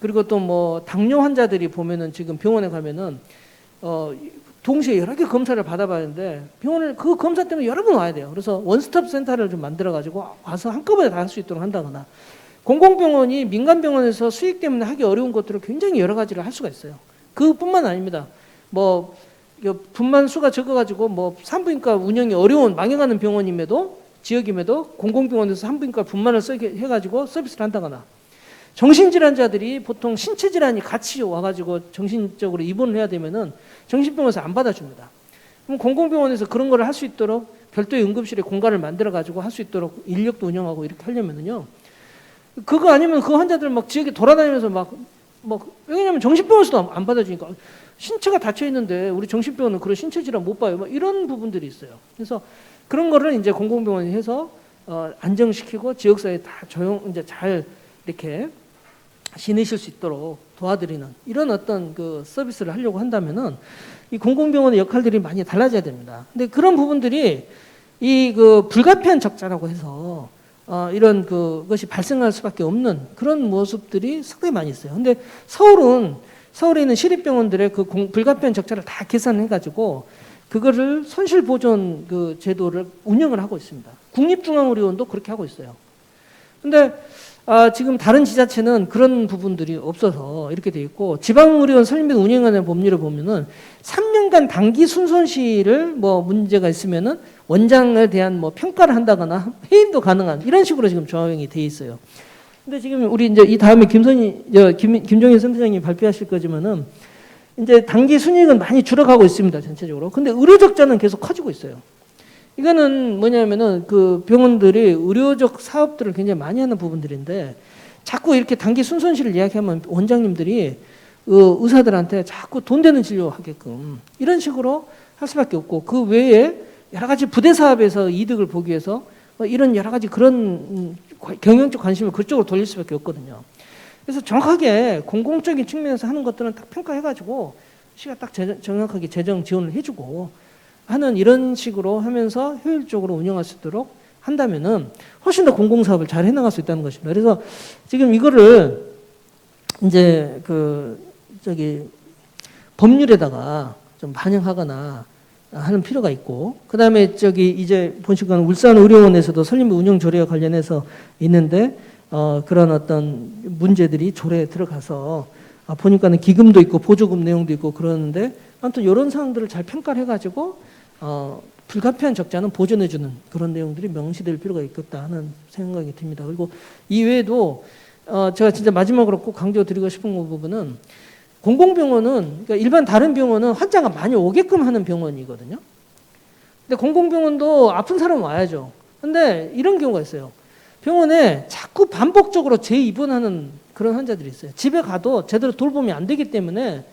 그리고 또 당뇨 환자들이 보면은 지금 병원에 가면은 동시에 여러 개 검사를 받아봤는데 병원을 그 검사 때문에 여러 번 와야 돼요. 그래서 원스톱 센터를 좀 만들어 가지고 와서 한꺼번에 다 할 수 있도록 한다거나, 공공병원이 민간병원에서 수익 때문에 하기 어려운 것들을 굉장히 여러 가지를 할 수가 있어요. 그뿐만 아닙니다. 분만 수가 적어가지고 산부인과 운영이 어려운 망해가는 병원임에도 지역임에도 공공병원에서 산부인과 분만을 쓰게 해가지고 서비스를 한다거나, 정신질환자들이 보통 신체질환이 같이 와가지고 정신적으로 입원을 해야 되면은 정신병원에서 안 받아줍니다. 그럼 공공병원에서 그런 거를 할 수 있도록 별도의 응급실에 공간을 만들어가지고 할 수 있도록 인력도 운영하고 이렇게 하려면은요, 그거 아니면 그 환자들 지역에 돌아다니면서 왜냐면 정신병원에서도 안 받아주니까 신체가 닫혀 있는데 우리 정신병원은 그런 신체 질환 못 봐요. 이런 부분들이 있어요. 그래서 그런 거를 이제 공공병원이 해서 안정시키고 지역사회에 다 이제 잘 이렇게 지내실 수 있도록 도와드리는 이런 어떤 그 서비스를 하려고 한다면은 이 공공병원의 역할들이 많이 달라져야 됩니다. 근데 그런 부분들이 그 불가피한 적자라고 해서 이런 그것이 발생할 수밖에 없는 그런 모습들이 상당히 많이 있어요. 근데 서울에 있는 시립병원들의 그 불가피한 적자를 다 계산해가지고 그거를 손실보존 그 제도를 운영을 하고 있습니다. 국립중앙의료원도 그렇게 하고 있어요. 근데 지금 다른 지자체는 그런 부분들이 없어서 이렇게 돼 있고, 지방의료원 설립 및 운영하는 법률을 보면은 3년간 단기 순손실을 문제가 있으면은 원장에 대한 평가를 한다거나 해임도 가능한 이런 식으로 지금 조항이 돼 있어요. 근데 지금 우리 이제 이 다음에 김종인 선생님이 발표하실 거지만은 이제 단기 순이익은 많이 줄어가고 있습니다, 전체적으로. 근데 의료 적자는 계속 커지고 있어요. 이거는 뭐냐면은 그 병원들이 의료적 사업들을 굉장히 많이 하는 부분들인데 자꾸 이렇게 단기 순손실을 이야기하면 원장님들이 의사들한테 자꾸 돈 되는 진료하게끔 이런 식으로 할 수밖에 없고, 그 외에 여러 가지 부대 사업에서 이득을 보기 위해서 이런 여러 가지 그런 경영적 관심을 그쪽으로 돌릴 수밖에 없거든요. 그래서 정확하게 공공적인 측면에서 하는 것들은 딱 평가해가지고 시가 딱 정확하게 재정 지원을 해주고 하는 이런 식으로 하면서 효율적으로 운영할 수 있도록 한다면은 훨씬 더 공공사업을 잘 해나갈 수 있다는 것입니다. 그래서 지금 이거를 이제 법률에다가 좀 반영하거나 하는 필요가 있고, 그 다음에 이제 보시건 울산의료원에서도 설립 운영 조례와 관련해서 있는데 그런 어떤 문제들이 조례에 들어가서 보니까는 기금도 있고 보조금 내용도 있고 그러는데, 아무튼 이런 사항들을 잘 평가를 해가지고 불가피한 적자는 보전해주는 그런 내용들이 명시될 필요가 있겠다 하는 생각이 듭니다. 그리고 이외에도 제가 진짜 마지막으로 꼭 강조드리고 싶은 부분은, 공공병원은 그러니까 일반 다른 병원은 환자가 많이 오게끔 하는 병원이거든요. 근데 공공병원도 아픈 사람 와야죠. 근데 이런 경우가 있어요. 병원에 자꾸 반복적으로 재입원하는 그런 환자들이 있어요. 집에 가도 제대로 돌봄이 안 되기 때문에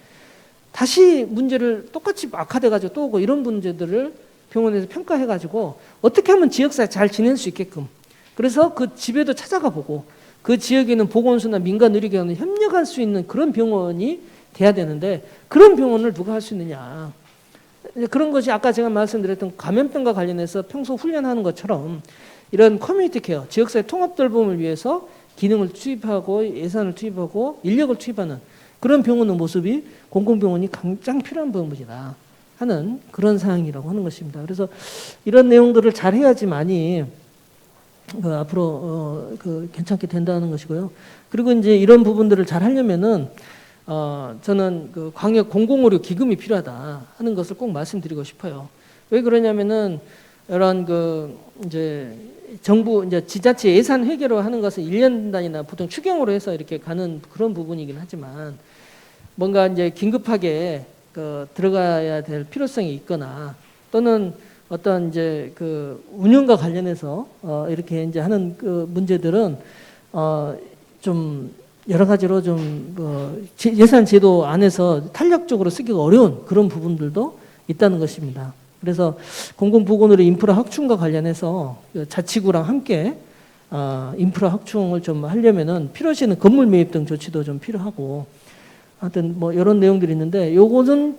다시 문제를 똑같이 악화돼가지고 또 오고, 이런 문제들을 병원에서 평가해가지고 어떻게 하면 지역사회 잘 지낼 수 있게끔, 그래서 그 집에도 찾아가 보고 그 지역에 있는 보건소나 민간 의료기관을 협력할 수 있는 그런 병원이 돼야 되는데, 그런 병원을 누가 할 수 있느냐. 그런 것이 아까 제가 말씀드렸던 감염병과 관련해서 평소 훈련하는 것처럼 이런 커뮤니티 케어, 지역사회 통합 돌봄을 위해서 기능을 투입하고 예산을 투입하고 인력을 투입하는 그런 병원의 모습이 공공병원이 가장 필요한 병원이다 하는 그런 사항이라고 하는 것입니다. 그래서 이런 내용들을 잘 해야지만이 앞으로 괜찮게 된다는 것이고요. 그리고 이제 이런 부분들을 잘 하려면은 저는 그 광역 공공의료 기금이 필요하다 하는 것을 꼭 말씀드리고 싶어요. 왜 그러냐면은 이런 이제 정부 이제 지자체 예산 회계로 하는 것은 1년 단위나 보통 추경으로 해서 이렇게 가는 그런 부분이긴 하지만, 뭔가 이제 긴급하게 들어가야 될 필요성이 있거나, 또는 어떤 이제 그 운영과 관련해서 이렇게 이제 하는 그 문제들은 좀 여러 가지로 좀 예산 제도 안에서 탄력적으로 쓰기가 어려운 그런 부분들도 있다는 것입니다. 그래서 공공보건의료 인프라 확충과 관련해서 그 자치구랑 함께 인프라 확충을 좀 하려면은 필요시는 건물 매입 등 조치도 좀 필요하고 하여튼 뭐 이런 내용들이 있는데 요거는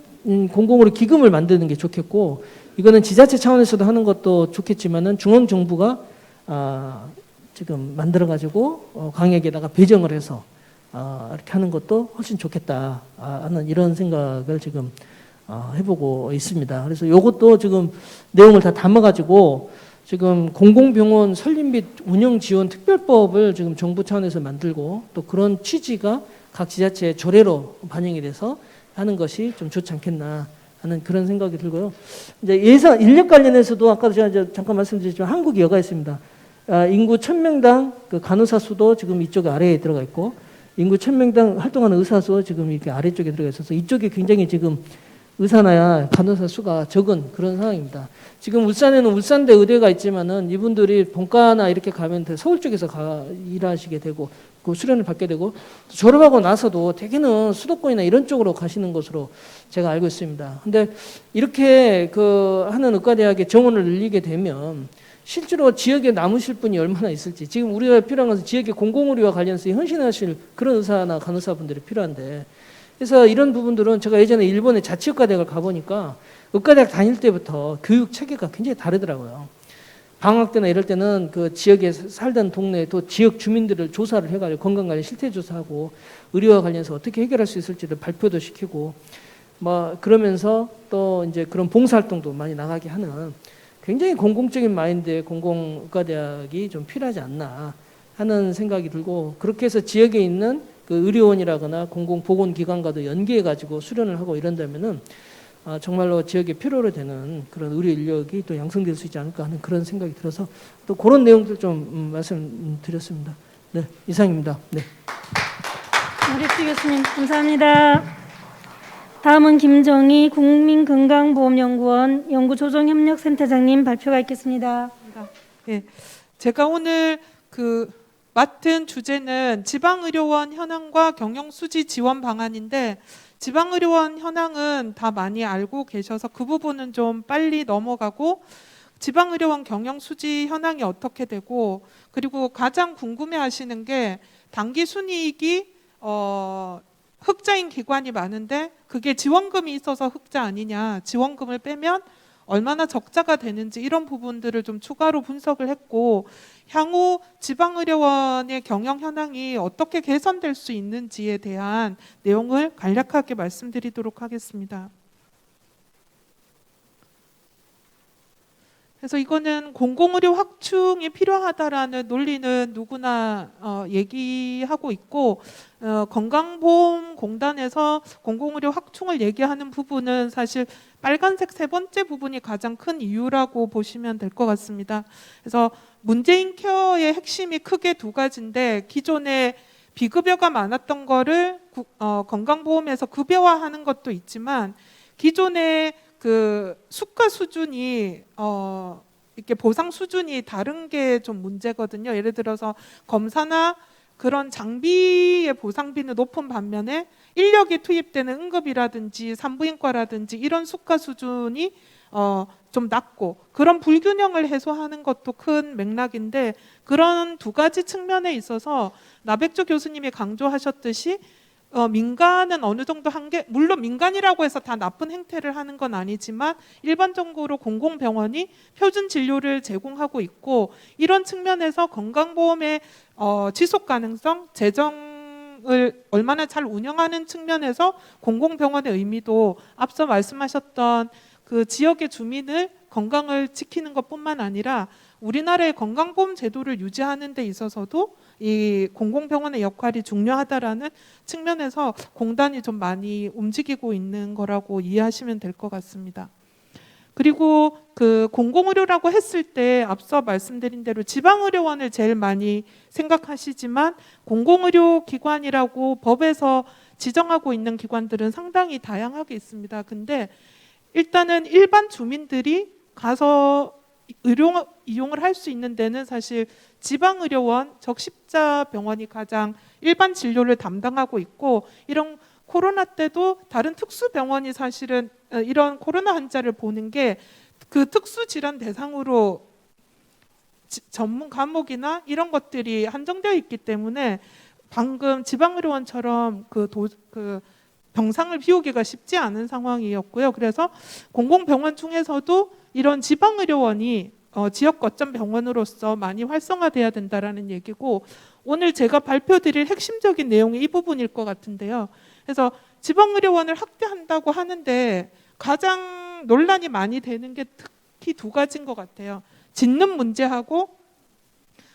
공공의료 기금을 만드는 게 좋겠고 이거는 지자체 차원에서도 하는 것도 좋겠지만은 중앙 정부가 지금 만들어 가지고 광역에다가 배정을 해서 이렇게 하는 것도 훨씬 좋겠다 하는 이런 생각을 지금 해보고 있습니다. 그래서 이것도 지금 내용을 다 담아가지고 지금 공공병원 설립 및 운영 지원 특별법을 지금 정부 차원에서 만들고 또 그런 취지가 각 지자체의 조례로 반영이 돼서 하는 것이 좀 좋지 않겠나 하는 그런 생각이 들고요. 이제 예산 인력 관련해서도 아까도 제가 이제 잠깐 말씀드렸지만 한국 여가 있습니다. 인구 1000명당 그 간호사 수도 지금 이쪽 아래에 들어가 있고 인구 1000명당 활동하는 의사 수 지금 이렇게 아래쪽에 들어가 있어서 이쪽에 굉장히 지금 의사나 간호사 수가 적은 그런 상황입니다. 지금 울산에는 울산대 의대가 있지만은 이분들이 본과나 이렇게 가면 서울 쪽에서 일하시게 되고 그 수련을 받게 되고 졸업하고 나서도 대개는 수도권이나 이런 쪽으로 가시는 것으로 제가 알고 있습니다. 근데 이렇게 그 하는 의과대학의 정원을 늘리게 되면 실제로 지역에 남으실 분이 얼마나 있을지 지금 우리가 필요한 것은 지역의 공공의료와 관련해서 헌신하실 그런 의사나 간호사분들이 필요한데 그래서 이런 부분들은 제가 예전에 일본의 자치의과대학을 가보니까 의과대학 다닐 때부터 교육 체계가 굉장히 다르더라고요. 방학 때나 이럴 때는 그 지역에 살던 동네 또 지역 주민들을 조사를 해가지고 건강관리 실태조사하고 의료와 관련해서 어떻게 해결할 수 있을지를 발표도 시키고 뭐 그러면서 또 이제 그런 봉사활동도 많이 나가게 하는 굉장히 공공적인 마인드의 공공의과대학이 좀 필요하지 않나 하는 생각이 들고 그렇게 해서 지역에 있는 그 의료원이라거나 공공보건기관과도 연계해가지고 수련을 하고 이런다면은 정말로 지역에 필요로 되는 그런 의료 인력이 또 양성될 수 있지 않을까 하는 그런 생각이 들어서 또 그런 내용들 좀 말씀드렸습니다. 네, 이상입니다. 네. 우리 교수님 감사합니다. 다음은 김정희 국민건강보험연구원 연구조정협력센터장님 발표가 있겠습니다. 네, 제가 오늘 맡은 주제는 지방의료원 현황과 경영수지 지원 방안인데 지방의료원 현황은 다 많이 알고 계셔서 그 부분은 좀 빨리 넘어가고 지방의료원 경영수지 현황이 어떻게 되고 그리고 가장 궁금해하시는 게 당기순이익이 흑자인 기관이 많은데 그게 지원금이 있어서 흑자 아니냐 지원금을 빼면 얼마나 적자가 되는지 이런 부분들을 좀 추가로 분석을 했고 향후 지방의료원의 경영 현황이 어떻게 개선될 수 있는지에 대한 내용을 간략하게 말씀드리도록 하겠습니다. 그래서 이거는 공공의료 확충이 필요하다라는 논리는 누구나 얘기하고 있고 건강보험공단에서 공공의료 확충을 얘기하는 부분은 사실 빨간색 세 번째 부분이 가장 큰 이유라고 보시면 될 것 같습니다. 그래서 문재인 케어의 핵심이 크게 두 가지인데 기존에 비급여가 많았던 거를 건강보험에서 급여화하는 것도 있지만 기존에 그 수가 수준이 이렇게 보상 수준이 다른 게 좀 문제거든요. 예를 들어서 검사나 그런 장비의 보상비는 높은 반면에 인력이 투입되는 응급이라든지 산부인과라든지 이런 수가 수준이 좀 낮고 그런 불균형을 해소하는 것도 큰 맥락인데 그런 두 가지 측면에 있어서 나백조 교수님이 강조하셨듯이 민간은 어느 정도 한계, 물론 민간이라고 해서 다 나쁜 행태를 하는 건 아니지만 일반적으로 공공병원이 표준 진료를 제공하고 있고 이런 측면에서 건강보험의 지속 가능성, 재정을 얼마나 잘 운영하는 측면에서 공공병원의 의미도 앞서 말씀하셨던 그 지역의 주민을 건강을 지키는 것뿐만 아니라 우리나라의 건강보험 제도를 유지하는 데 있어서도 이 공공병원의 역할이 중요하다라는 측면에서 공단이 좀 많이 움직이고 있는 거라고 이해하시면 될 것 같습니다. 그리고 그 공공의료라고 했을 때 앞서 말씀드린 대로 지방의료원을 제일 많이 생각하시지만 공공의료기관이라고 법에서 지정하고 있는 기관들은 상당히 다양하게 있습니다. 근데 일단은 일반 주민들이 가서 이용을 할 수 있는 데는 사실 지방의료원, 적십자병원이 가장 일반 진료를 담당하고 있고, 이런 코로나 때도 다른 특수병원이 사실은 이런 코로나 환자를 보는 게 그 특수질환 대상으로 전문 과목이나 이런 것들이 한정되어 있기 때문에 방금 지방의료원처럼 그 병상을 비우기가 쉽지 않은 상황이었고요. 그래서 공공병원 중에서도 이런 지방의료원이 지역 거점 병원으로서 많이 활성화돼야 된다라는 얘기고, 오늘 제가 발표드릴 핵심적인 내용이 이 부분일 것 같은데요. 그래서 지방의료원을 확대한다고 하는데 가장 논란이 많이 되는 게 특히 두 가지인 것 같아요. 짓는 문제하고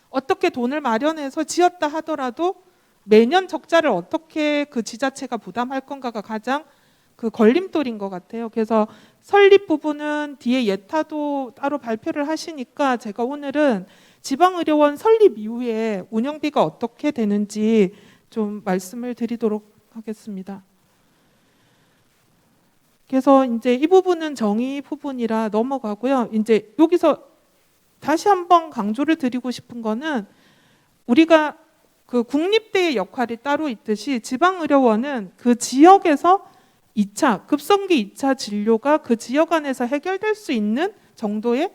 어떻게 돈을 마련해서 지었다 하더라도 매년 적자를 어떻게 그 지자체가 부담할 건가가 가장 그 걸림돌인 것 같아요. 그래서 설립 부분은 뒤에 예타도 따로 발표를 하시니까 제가 오늘은 지방의료원 설립 이후에 운영비가 어떻게 되는지 좀 말씀을 드리도록 하겠습니다. 그래서 이제 이 부분은 정의 부분이라 넘어가고요. 이제 여기서 다시 한번 강조를 드리고 싶은 거는, 우리가 그 국립대의 역할이 따로 있듯이 지방의료원은 그 지역에서 2차, 급성기 2차 진료가 그 지역 안에서 해결될 수 있는 정도의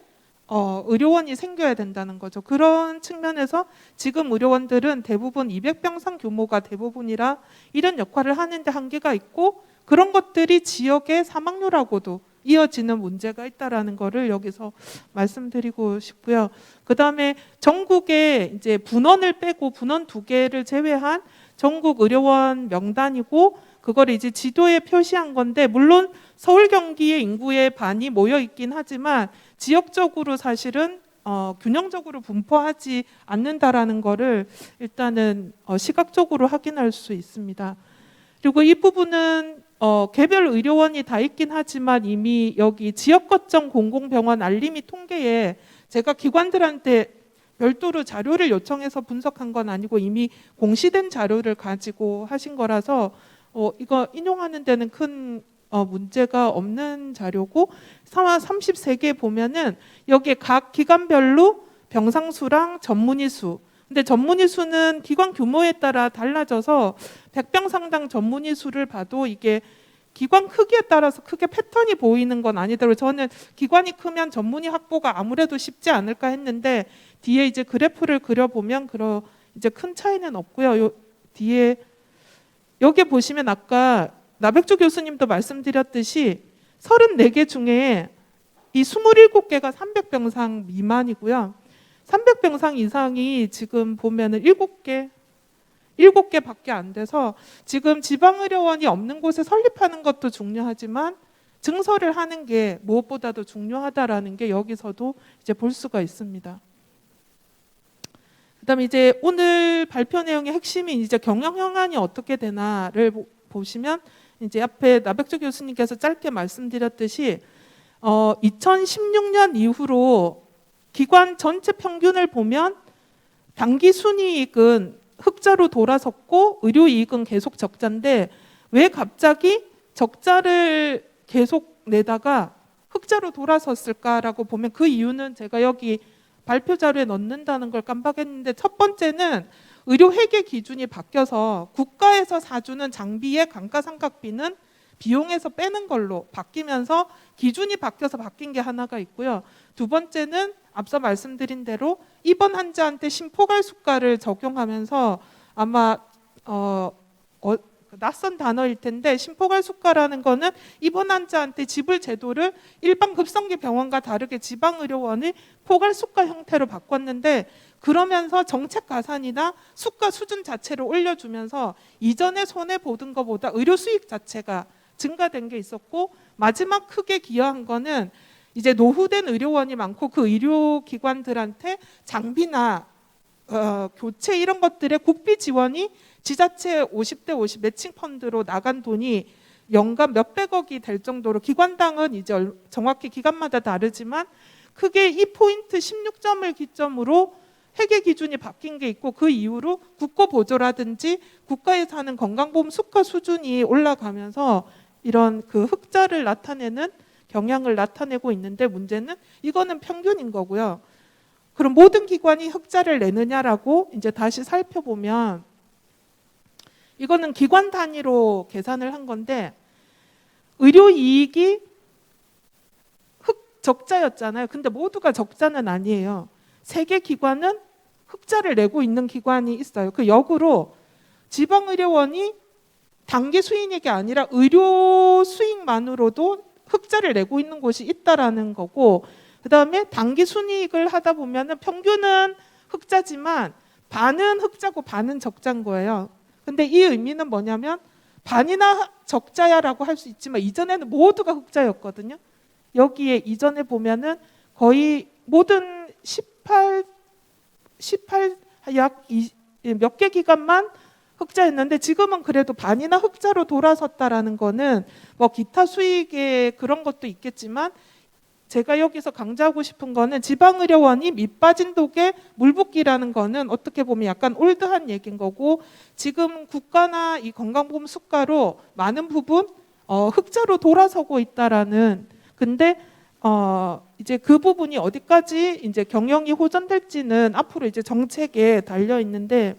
의료원이 생겨야 된다는 거죠. 그런 측면에서 지금 의료원들은 대부분 200병상 규모가 대부분이라 이런 역할을 하는데 한계가 있고, 그런 것들이 지역의 사망률하고도 이어지는 문제가 있다라는 거를 여기서 말씀드리고 싶고요. 그다음에 전국에 이제 분원을 빼고 분원 2개를 제외한 전국 의료원 명단이고, 그걸 이제 지도에 표시한 건데, 물론 서울 경기의 인구의 반이 모여 있긴 하지만 지역적으로 사실은 균형적으로 분포하지 않는다라는 거를 일단은 시각적으로 확인할 수 있습니다. 그리고 이 부분은 개별 의료원이 다 있긴 하지만 이미 여기 지역 거점 공공병원 알림이 통계에 제가 기관들한테 별도로 자료를 요청해서 분석한 건 아니고 이미 공시된 자료를 가지고 하신 거라서 이거 인용하는 데는 큰 문제가 없는 자료고, 33개 보면은 여기에 각 기관별로 병상 수랑 전문의 수, 근데 전문의 수는 기관 규모에 따라 달라져서 100병상당 전문의 수를 봐도 이게 기관 크기에 따라서 크게 패턴이 보이는 건 아니더라고요. 저는 기관이 크면 전문의 확보가 아무래도 쉽지 않을까 했는데, 뒤에 이제 그래프를 그려보면 이제 큰 차이는 없고요. 요 뒤에 여기 보시면 아까 나백주 교수님도 말씀드렸듯이 34개 중에 이 27개가 300병상 미만이고요. 300병상 이상이 지금 보면은 7개밖에 안 돼서, 지금 지방의료원이 없는 곳에 설립하는 것도 중요하지만 증설을 하는 게 무엇보다도 중요하다라는 게 여기서도 이제 볼 수가 있습니다. 그다음에 이제 오늘 발표 내용의 핵심이 이제 경영 현안이 어떻게 되나를 보시면, 이제 앞에 나백주 교수님께서 짧게 말씀드렸듯이 2016년 이후로 기관 전체 평균을 보면 당기 순이익은 흑자로 돌아섰고 의료이익은 계속 적자인데, 왜 갑자기 적자를 계속 내다가 흑자로 돌아섰을까라고 보면, 그 이유는 제가 여기 발표 자료에 넣는다는 걸 깜빡했는데, 첫 번째는 의료 회계 기준이 바뀌어서 국가에서 사주는 장비의 감가상각비는 비용에서 빼는 걸로 바뀌면서 기준이 바뀌어서 바뀐 게 하나가 있고요. 두 번째는 앞서 말씀드린 대로 입원 환자한테 심포괄수가를 적용하면서, 아마 낯선 단어일 텐데 심포괄수가라는 거는 입원 환자한테 지불 제도를 일반 급성기 병원과 다르게 지방의료원의 포괄수가 형태로 바꿨는데, 그러면서 정책 가산이나 수가 수준 자체를 올려주면서 이전에 손해 보던 것보다 의료 수익 자체가 증가된 게 있었고, 마지막 크게 기여한 거는 이제 노후된 의료원이 많고 그 의료기관들한테 장비나 교체 이런 것들의 국비 지원이 지자체 50대 50 매칭 펀드로 나간 돈이 연간 몇백억이 될 정도로, 기관당은 이제 정확히 기관마다 다르지만 크게 이 포인트 16점을 기점으로 회계 기준이 바뀐 게 있고, 그 이후로 국고 보조라든지 국가에서 하는 건강보험 수가 수준이 올라가면서 이런 그 흑자를 나타내는 경향을 나타내고 있는데 문제는 이거는 평균인 거고요. 그럼 모든 기관이 흑자를 내느냐라고 이제 다시 살펴보면 이거는 기관 단위로 계산을 한 건데 의료 이익이 적자였잖아요. 근데 모두가 적자는 아니에요. 3개 기관은 흑자를 내고 있는 기관이 있어요. 그 역으로 지방의료원이 단기 수익이 아니라 의료 수익만으로도 흑자를 내고 있는 곳이 있다라는 거고, 그 다음에 단기 순이익을 하다 보면은 평균은 흑자지만 반은 흑자고 반은 적자인 거예요. 근데 이 의미는 뭐냐면 반이나 적자야라고 할 수 있지만 이전에는 모두가 흑자였거든요. 여기에 이전에 보면은 거의 모든 18 약 몇 개 기관만 흑자였는데 지금은 그래도 반이나 흑자로 돌아섰다라는 거는 뭐 기타 수익의 그런 것도 있겠지만 제가 여기서 강조하고 싶은 거는 지방의료원이 밑 빠진 독에 물 붓기라는 거는 어떻게 보면 약간 올드한 얘기인 거고, 지금 국가나 이 건강보험 수가로 많은 부분 흑자로 돌아서고 있다라는. 근데 이제 그 부분이 어디까지 이제 경영이 호전될지는 앞으로 이제 정책에 달려 있는데,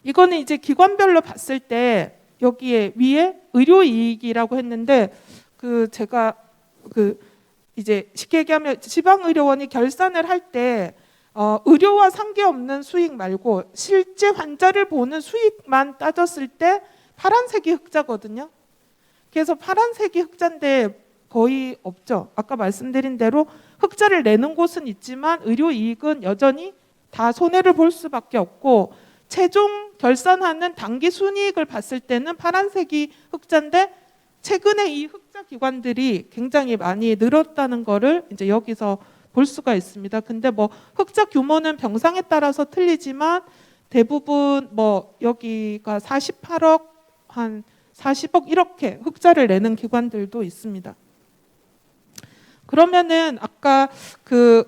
이거는 이제 기관별로 봤을 때 여기에 위에 의료 이익이라고 했는데 제가 이제 쉽게 얘기하면 지방의료원이 결산을 할 때 의료와 상관없는 수익 말고 실제 환자를 보는 수익만 따졌을 때 파란색이 흑자거든요. 그래서 파란색이 흑자인데 거의 없죠. 아까 말씀드린 대로 흑자를 내는 곳은 있지만 의료 이익은 여전히 다 손해를 볼 수밖에 없고, 최종 결산하는 단기 순이익을 봤을 때는 파란색이 흑자인데 최근에 이 흑자 기관들이 굉장히 많이 늘었다는 거를 이제 여기서 볼 수가 있습니다. 근데 뭐 흑자 규모는 병상에 따라서 틀리지만 대부분 뭐 여기가 48억 한 40억 이렇게 흑자를 내는 기관들도 있습니다. 그러면은 아까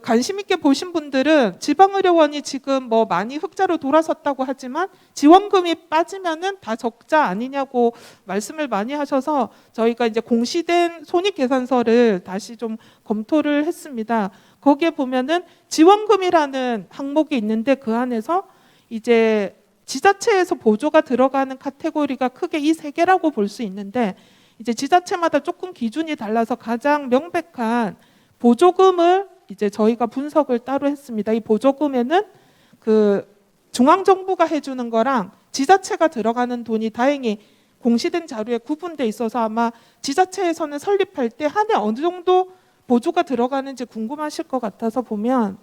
관심 있게 보신 분들은 지방의료원이 지금 뭐 많이 흑자로 돌아섰다고 하지만 지원금이 빠지면은 다 적자 아니냐고 말씀을 많이 하셔서 저희가 이제 공시된 손익계산서를 다시 좀 검토를 했습니다. 거기에 보면은 지원금이라는 항목이 있는데 그 안에서 이제 지자체에서 보조가 들어가는 카테고리가 크게 이 3개라고 볼 수 있는데, 이제 지자체마다 조금 기준이 달라서 가장 명백한 보조금을 이제 저희가 분석을 따로 했습니다. 이 보조금에는 중앙정부가 해주는 거랑 지자체가 들어가는 돈이 다행히 공시된 자료에 구분돼 있어서 아마 지자체에서는 설립할 때 한 해 어느 정도 보조가 들어가는지 궁금하실 것 같아서 보면,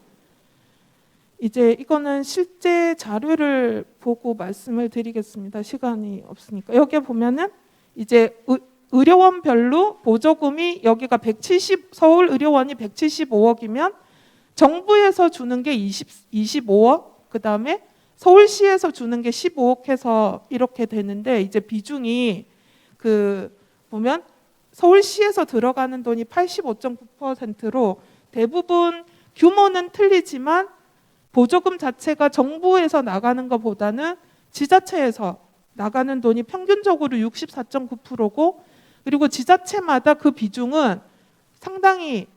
이제 이거는 실제 자료를 보고 말씀을 드리겠습니다. 시간이 없으니까. 여기에 보면은 이제 의료원별로 보조금이 여기가 170, 서울 의료원이 175억이면 정부에서 주는 게 25억, 그 다음에 서울시에서 주는 게 15억 해서 이렇게 되는데, 이제 비중이 보면 서울시에서 들어가는 돈이 85.9%로 대부분 규모는 틀리지만 보조금 자체가 정부에서 나가는 것보다는 지자체에서 나가는 돈이 평균적으로 64.9%고, 그리고 지자체마다 그 비중은 상당히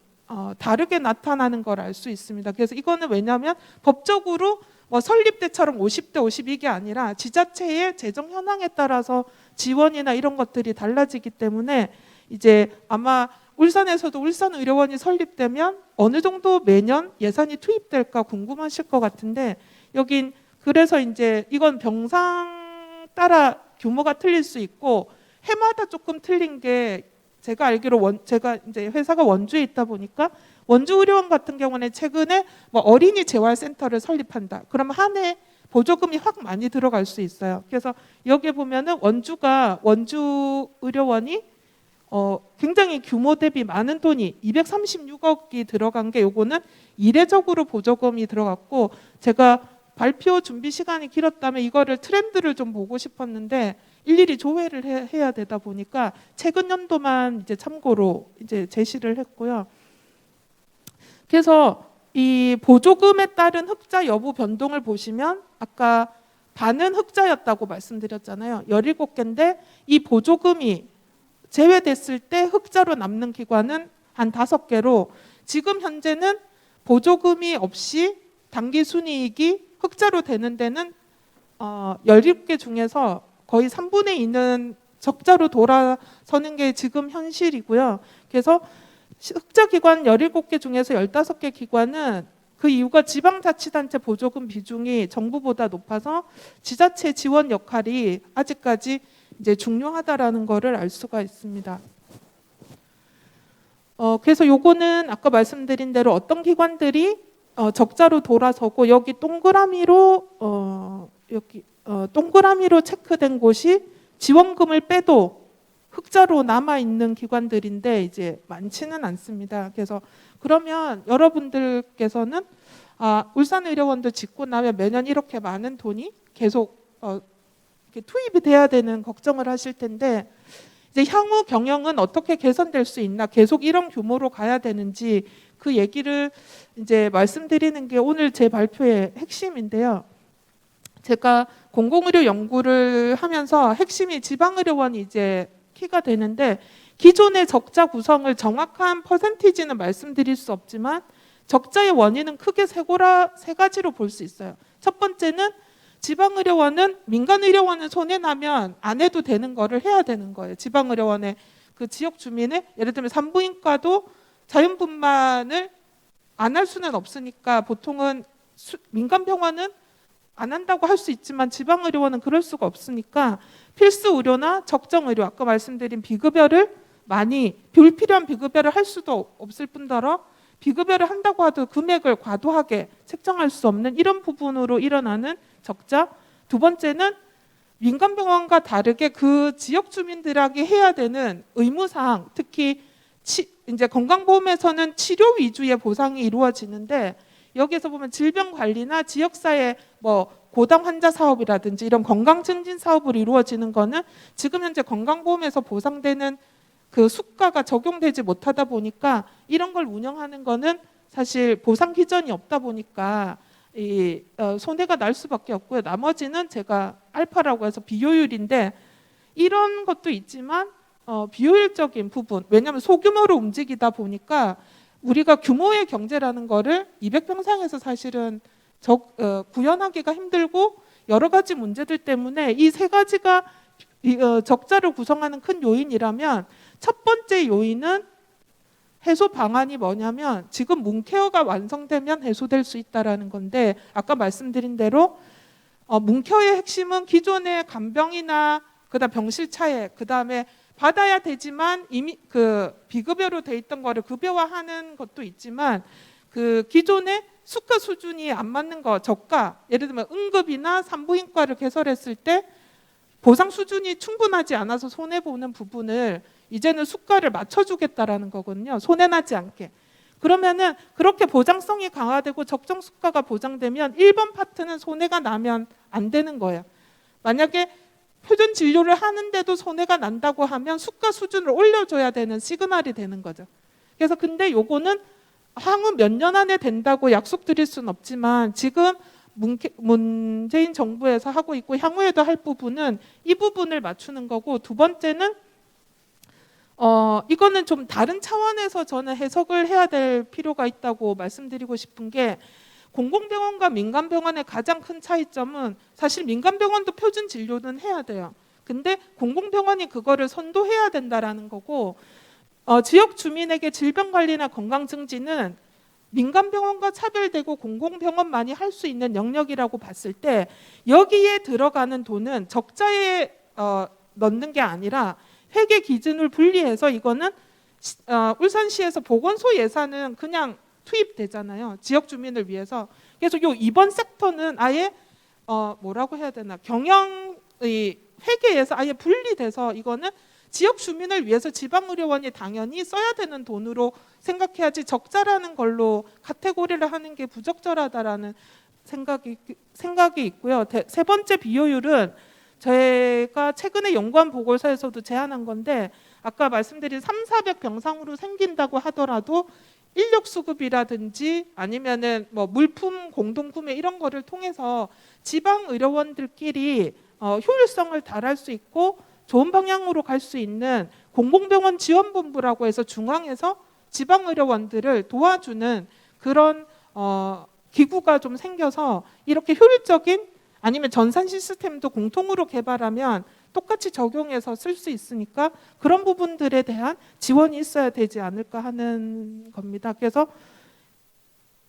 다르게 나타나는 걸 알 수 있습니다. 그래서 이거는 왜냐하면 법적으로 뭐 설립 때처럼 50대 50 이게 아니라 지자체의 재정 현황에 따라서 지원이나 이런 것들이 달라지기 때문에 이제 아마 울산에서도 울산의료원이 설립되면 어느 정도 매년 예산이 투입될까 궁금하실 것 같은데, 여긴 그래서 이제 이건 병상 따라 규모가 틀릴 수 있고 해마다 조금 틀린 게, 제가 알기로 제가 이제 회사가 원주에 있다 보니까 원주 의료원 같은 경우는 최근에 뭐 어린이 재활센터를 설립한다. 그러면 한 해 보조금이 확 많이 들어갈 수 있어요. 그래서 여기에 보면은 원주 의료원이 굉장히 규모 대비 많은 돈이 236억이 들어간 게, 요거는 이례적으로 보조금이 들어갔고, 제가 발표 준비 시간이 길었다면 이거를 트렌드를 좀 보고 싶었는데 일일이 조회를 해야 되다 보니까 최근 연도만 이제 참고로 이제 제시를 했고요. 그래서 이 보조금에 따른 흑자 여부 변동을 보시면 아까 반은 흑자였다고 말씀드렸잖아요. 17개인데 이 보조금이 제외됐을 때 흑자로 남는 기관은 한 5개로 지금 현재는 보조금이 없이 당기 순이익이 흑자로 되는 데는 17개 중에서 거의 3분의 2는 적자로 돌아서는 게 지금 현실이고요. 그래서 흑자 기관 17개 중에서 15개 기관은 그 이유가 지방자치단체 보조금 비중이 정부보다 높아서 지자체 지원 역할이 아직까지 이제 중요하다라는 거를 알 수가 있습니다. 그래서 요거는 아까 말씀드린 대로 어떤 기관들이 적자로 돌아서고 여기 동그라미로 동그라미로 체크된 곳이 지원금을 빼도 흑자로 남아 있는 기관들인데 이제 많지는 않습니다. 그래서 그러면 여러분들께서는 울산의료원도 짓고 나면 매년 이렇게 많은 돈이 계속 이렇게 투입이 돼야 되는 걱정을 하실 텐데 이제 향후 경영은 어떻게 개선될 수 있나, 계속 이런 규모로 가야 되는지 그 얘기를 이제 말씀드리는 게 오늘 제 발표의 핵심인데요. 제가 공공의료 연구를 하면서 핵심이 지방의료원이 이제 키가 되는데 기존의 적자 구성을 정확한 퍼센티지는 말씀드릴 수 없지만 적자의 원인은 크게 세 가지로 볼 수 있어요. 첫 번째는 지방의료원은 민간의료원은 손해나면 안 해도 되는 거를 해야 되는 거예요. 지방의료원의 그 지역 주민의 예를 들면 산부인과도 자연분만을 안 할 수는 없으니까 보통은 민간병원은 안 한다고 할 수 있지만 지방의료원은 그럴 수가 없으니까 필수 의료나 적정 의료, 아까 말씀드린 비급여를 많이 불필요한 비급여를 할 수도 없을 뿐더러 비급여를 한다고 하도 금액을 과도하게 책정할 수 없는 이런 부분으로 일어나는 적자. 두 번째는 민간병원과 다르게 그 지역 주민들에게 해야 되는 의무사항, 특히 이제 건강보험에서는 치료 위주의 보상이 이루어지는데 여기에서 보면 질병관리나 지역사회 뭐 고당 환자 사업이라든지 이런 건강증진 사업으로 이루어지는 거는 지금 현재 건강보험에서 보상되는 그 수가가 적용되지 못하다 보니까 이런 걸 운영하는 거는 사실 보상 기전이 없다 보니까 손해가 날 수밖에 없고요. 나머지는 제가 알파라고 해서 비효율인데 이런 것도 있지만 비효율적인 부분, 왜냐하면 소규모로 움직이다 보니까 우리가 규모의 경제라는 거를 200평상에서 사실은 구현하기가 힘들고 여러 가지 문제들 때문에 이 세 가지가 적자를 구성하는 큰 요인이라면 첫 번째 요인은 해소 방안이 뭐냐면 지금 문케어가 완성되면 해소될 수 있다라는 건데 아까 말씀드린 대로 문케어의 핵심은 기존의 간병이나 그다음 병실 차액, 그다음에 받아야 되지만 이미 그 비급여로 돼 있던 거를 급여화하는 것도 있지만 그 기존의 수가 수준이 안 맞는 거, 저가, 예를 들면 응급이나 산부인과를 개설했을 때 보상 수준이 충분하지 않아서 손해 보는 부분을 이제는 수가를 맞춰주겠다라는 거거든요. 손해 나지 않게. 그러면은 그렇게 보장성이 강화되고 적정 수가가 보장되면 1번 파트는 손해가 나면 안 되는 거예요. 만약에 표준 진료를 하는데도 손해가 난다고 하면 수가 수준을 올려줘야 되는 시그널이 되는 거죠. 그래서 근데 요거는 향후 몇 년 안에 된다고 약속드릴 수는 없지만 지금 문재인 정부에서 하고 있고 향후에도 할 부분은 이 부분을 맞추는 거고, 두 번째는 이거는 좀 다른 차원에서 저는 해석을 해야 될 필요가 있다고 말씀드리고 싶은 게 공공병원과 민간병원의 가장 큰 차이점은 사실 민간병원도 표준 진료는 해야 돼요. 근데 공공병원이 그거를 선도해야 된다라는 거고 지역 주민에게 질병관리나 건강증진은 민간병원과 차별되고 공공병원만이 할 수 있는 영역이라고 봤을 때 여기에 들어가는 돈은 적자에 넣는 게 아니라 회계 기준을 분리해서 이거는 울산시에서 보건소 예산은 그냥 투입되잖아요. 지역 주민을 위해서. 그래서 요 이번 섹터는 아예 뭐라고 해야 되나 경영의 회계에서 아예 분리돼서 이거는 지역 주민을 위해서 지방의료원이 당연히 써야 되는 돈으로 생각해야지 적자라는 걸로 카테고리를 하는 게 부적절하다라는 생각이 있고요. 세 번째 비효율은 제가 최근에 연구한 보고서에서도 제안한 건데 아까 말씀드린 300, 400병상으로 생긴다고 하더라도 인력 수급이라든지 아니면은 뭐 물품 공동 구매 이런 거를 통해서 지방 의료원들끼리 효율성을 달할 수 있고 좋은 방향으로 갈 수 있는 공공병원 지원본부라고 해서 중앙에서 지방의료원들을 도와주는 그런 기구가 좀 생겨서 이렇게 효율적인 아니면 전산 시스템도 공통으로 개발하면 똑같이 적용해서 쓸 수 있으니까 그런 부분들에 대한 지원이 있어야 되지 않을까 하는 겁니다. 그래서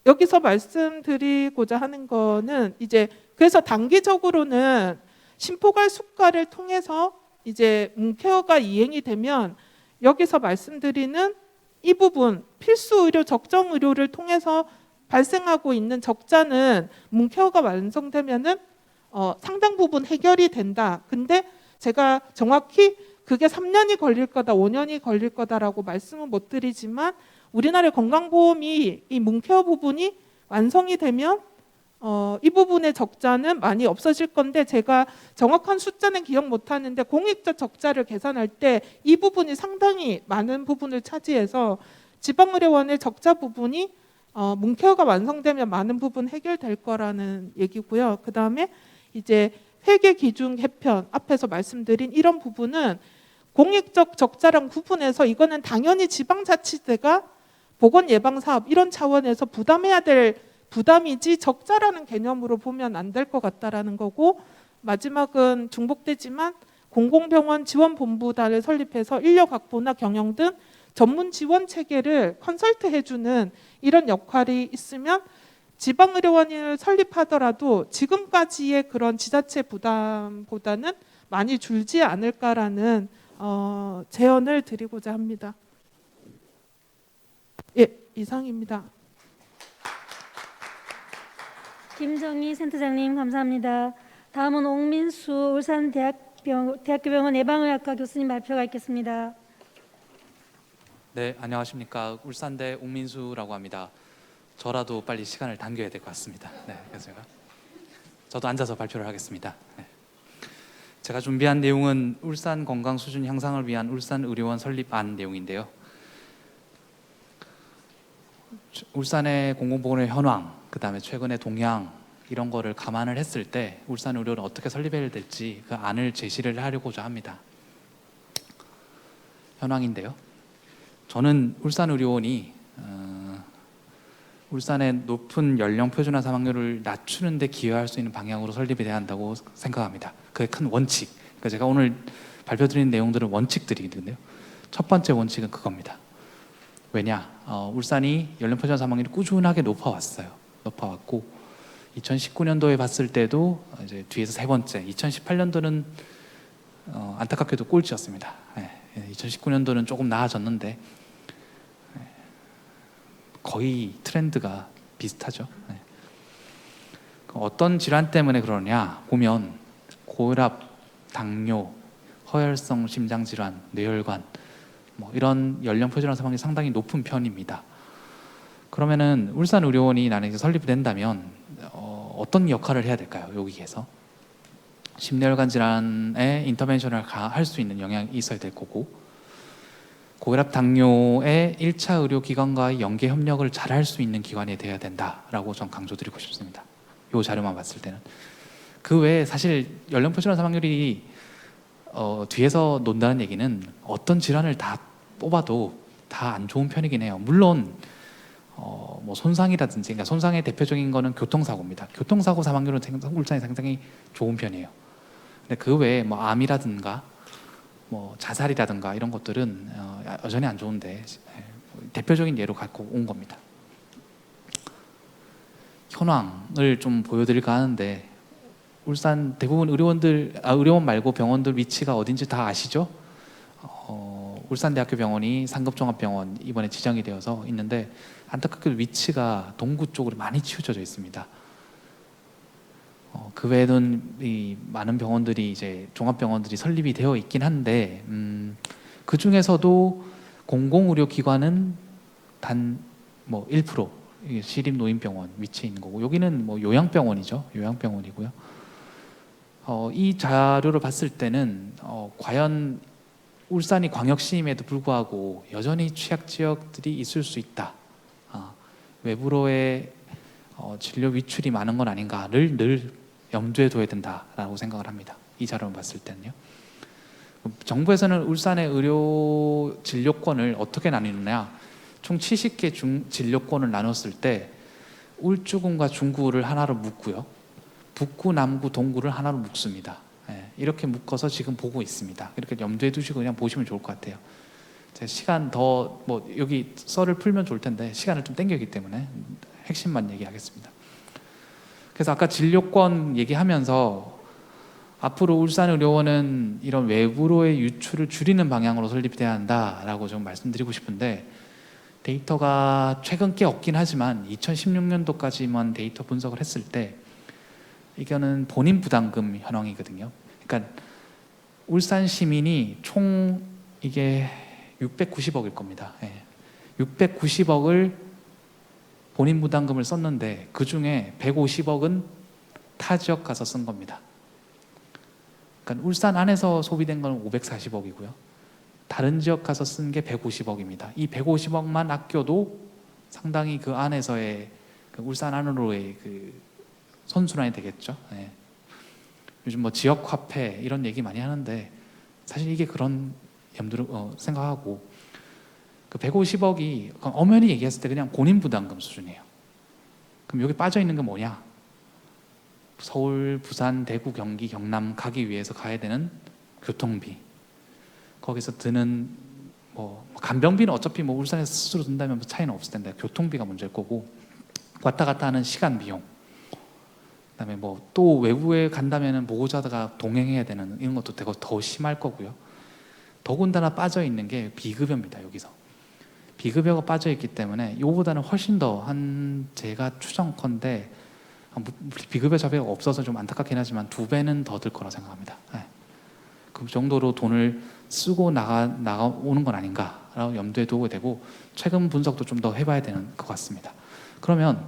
여기서 말씀드리고자 하는 거는 이제 그래서 단기적으로는 심포갈 수가를 통해서 이제 문케어가 이행이 되면 여기서 말씀드리는 이 부분 필수 의료, 적정 의료를 통해서 발생하고 있는 적자는 문케어가 완성되면은 상당 부분 해결이 된다. 근데 제가 정확히 그게 3년이 걸릴 거다, 5년이 걸릴 거다라고 말씀은 못 드리지만 우리나라의 건강보험이 이 문케어 부분이 완성이 되면 이 부분의 적자는 많이 없어질 건데 제가 정확한 숫자는 기억 못 하는데 공익적 적자를 계산할 때 이 부분이 상당히 많은 부분을 차지해서 지방의료원의 적자 부분이 문케어가 완성되면 많은 부분 해결될 거라는 얘기고요. 그 다음에 이제 회계 기준 개편 앞에서 말씀드린 이런 부분은 공익적 적자랑 구분해서 이거는 당연히 지방자치제가 보건예방사업 이런 차원에서 부담해야 될 부담이지 적자라는 개념으로 보면 안 될 것 같다라는 거고 마지막은 중복되지만 공공병원 지원본부단을 설립해서 인력 확보나 경영 등 전문 지원 체계를 컨설트해주는 이런 역할이 있으면 지방의료원을 설립하더라도 지금까지의 그런 지자체 부담보다는 많이 줄지 않을까라는 제언을 드리고자 합니다. 예, 이상입니다. 김정희 센터장님 감사합니다. 다음은 옥민수 울산대학교병원 예방의학과 교수님 발표가 있겠습니다. 네, 안녕하십니까. 울산대 옥민수라고 합니다. 저라도 빨리 시간을 당겨야 될 것 같습니다. 네, 그래서 저도 앉아서 발표를 하겠습니다. 네. 제가 준비한 내용은 울산 건강 수준 향상을 위한 울산 의료원 설립안 내용인데요. 울산의 공공보건의 현황, 그 다음에 최근의 동향 이런 거를 감안을 했을 때 울산 의료를 어떻게 설립해야 될지 그 안을 제시를 하려고자 합니다. 현황인데요. 저는 울산 의료원이 울산의 높은 연령 표준화 사망률을 낮추는 데 기여할 수 있는 방향으로 설립이 돼야 한다고 생각합니다. 그게 큰 원칙. 그러니까 제가 오늘 발표드리는 내용들은 원칙들이거든요. 첫 번째 원칙은 그겁니다. 왜냐? 울산이 연령 표준화 사망률이 꾸준하게 높아왔어요. 높아왔고 2019년도에 봤을 때도 이제 뒤에서 세 번째, 2018년도는 안타깝게도 꼴찌였습니다. 2019년도는 조금 나아졌는데 거의 트렌드가 비슷하죠. 어떤 질환 때문에 그러냐 보면 고혈압, 당뇨, 허혈성 심장질환, 뇌혈관 이런 연령 표준화 사망률이 상당히 높은 편입니다. 그러면은 울산 의료원이 나는 이제 설립이 된다면 어떤 역할을 해야 될까요? 여기에서 심뇌혈관 질환에 인터벤션을 할 수 있는 영향이 있어야 될 거고 고혈압 당뇨의 1차 의료기관과의 연계 협력을 잘 할 수 있는 기관이 되어야 된다라고 전 강조드리고 싶습니다. 이 자료만 봤을 때는. 그 외에 사실 연령 표준화 사망률이 뒤에서 논다는 얘기는 어떤 질환을 다 뽑아도 다 안 좋은 편이긴 해요. 물론 뭐 손상이라든지, 그러니까 손상의 대표적인 거는 교통사고입니다. 교통사고 사망률은 울산이 상당히 좋은 편이에요. 근데 그 외에 뭐 암이라든가 뭐 자살이라든가 이런 것들은 여전히 안 좋은데 대표적인 예로 갖고 온 겁니다. 현황을 좀 보여드릴까 하는데 울산 대부분 의료원 말고 병원들 위치가 어딘지 다 아시죠? 울산대학교 병원이 상급종합병원 이번에 지정이 되어서 있는데 안타깝게도 위치가 동구 쪽으로 많이 치우쳐져 있습니다. 그 외에는 이 많은 병원들이 이제 종합병원들이 설립이 되어 있긴 한데 그 중에서도 공공의료기관은 단 뭐 1% 시립 노인병원 위치에 있는 거고 여기는 뭐 요양병원이죠. 요양병원이고요. 이 자료를 봤을 때는 과연 울산이 광역시임에도 불구하고 여전히 취약 지역들이 있을 수 있다. 외부로의 진료 위출이 많은 건 아닌가를 늘 염두에 둬야 된다라고 생각을 합니다. 이 자료를 봤을 때는요. 정부에서는 울산의 의료 진료권을 어떻게 나누느냐? 총 70개 진료권을 나눴을 때 울주군과 중구를 하나로 묶고요. 북구, 남구, 동구를 하나로 묶습니다. 이렇게 묶어서 지금 보고 있습니다. 이렇게 염두에 두시고 그냥 보시면 좋을 것 같아요. 제가 시간 더 여기 썰을 풀면 좋을 텐데 시간을 좀 땡기기 때문에 핵심만 얘기하겠습니다. 그래서 아까 진료권 얘기하면서 앞으로 울산의료원은 이런 외부로의 유출을 줄이는 방향으로 설립돼야 한다라고 좀 말씀드리고 싶은데, 데이터가 최근 꽤 없긴 하지만 2016년도까지만 데이터 분석을 했을 때 이거는 본인 부담금 현황이거든요. 그러니까 울산 시민이 총 이게 690억일 겁니다. 690억을 본인 부담금을 썼는데 그 중에 150억은 타 지역 가서 쓴 겁니다. 그러니까 울산 안에서 소비된 건 540억이고요. 다른 지역 가서 쓴 게 150억입니다. 이 150억만 아껴도 상당히 그 안에서의 그 울산 안으로의 그 선순환이 되겠죠. 요즘 뭐 지역 화폐 이런 얘기 많이 하는데 사실 이게 그런 염두를 생각하고, 그 150억이 엄연히 얘기했을 때 그냥 본인 부담금 수준이에요. 그럼 여기 빠져 있는 게 뭐냐? 서울, 부산, 대구, 경기, 경남 가기 위해서 가야 되는 교통비, 거기서 드는 간병비는 어차피 울산에서 스스로 든다면 차이는 없을 텐데 교통비가 문제일 거고, 왔다 갔다 하는 시간 비용, 그다음에 또 외부에 간다면은 보호자가 동행해야 되는 이런 것도 되게 더 심할 거고요. 더군다나 빠져 있는 게 비급여입니다. 여기서 비급여가 빠져 있기 때문에 이거보다는 훨씬 더 제가 추정컨대 비급여 자비가 없어서 좀 안타깝긴 하지만 2배는 더 들 거라 생각합니다. 그 정도로 돈을 쓰고 나오는 건 아닌가라고 염두에 두고 되고, 최근 분석도 좀 더 해봐야 되는 것 같습니다. 그러면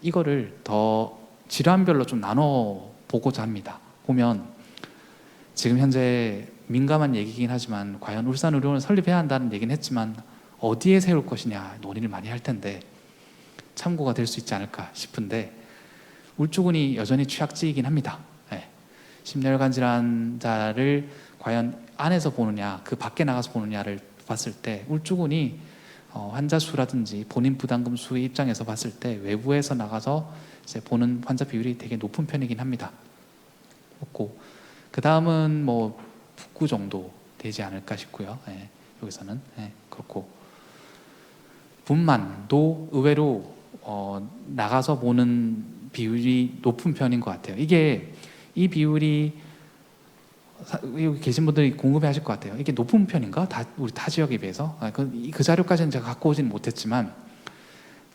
이거를 더 질환별로 좀 나눠 보고자 합니다. 보면 지금 현재 민감한 얘기긴 하지만 과연 울산의료원을 설립해야 한다는 얘기는 했지만 어디에 세울 것이냐 논의를 많이 할 텐데 참고가 될 수 있지 않을까 싶은데, 울주군이 여전히 취약지이긴 합니다. 심혈관 질환자를 과연 안에서 보느냐 그 밖에 나가서 보느냐를 봤을 때 울주군이 환자 수라든지 본인 부담금 수의 입장에서 봤을 때 외부에서 나가서 이제 보는 환자 비율이 되게 높은 편이긴 합니다. 없고, 그 다음은 북구 정도 되지 않을까 싶고요. 여기서는 그렇고, 분만도 의외로 나가서 보는 비율이 높은 편인 것 같아요. 이 비율이 여기 계신 분들이 궁금해하실 것 같아요. 이게 높은 편인가? 우리 타 지역에 비해서? 그 자료까지는 제가 갖고 오진 못했지만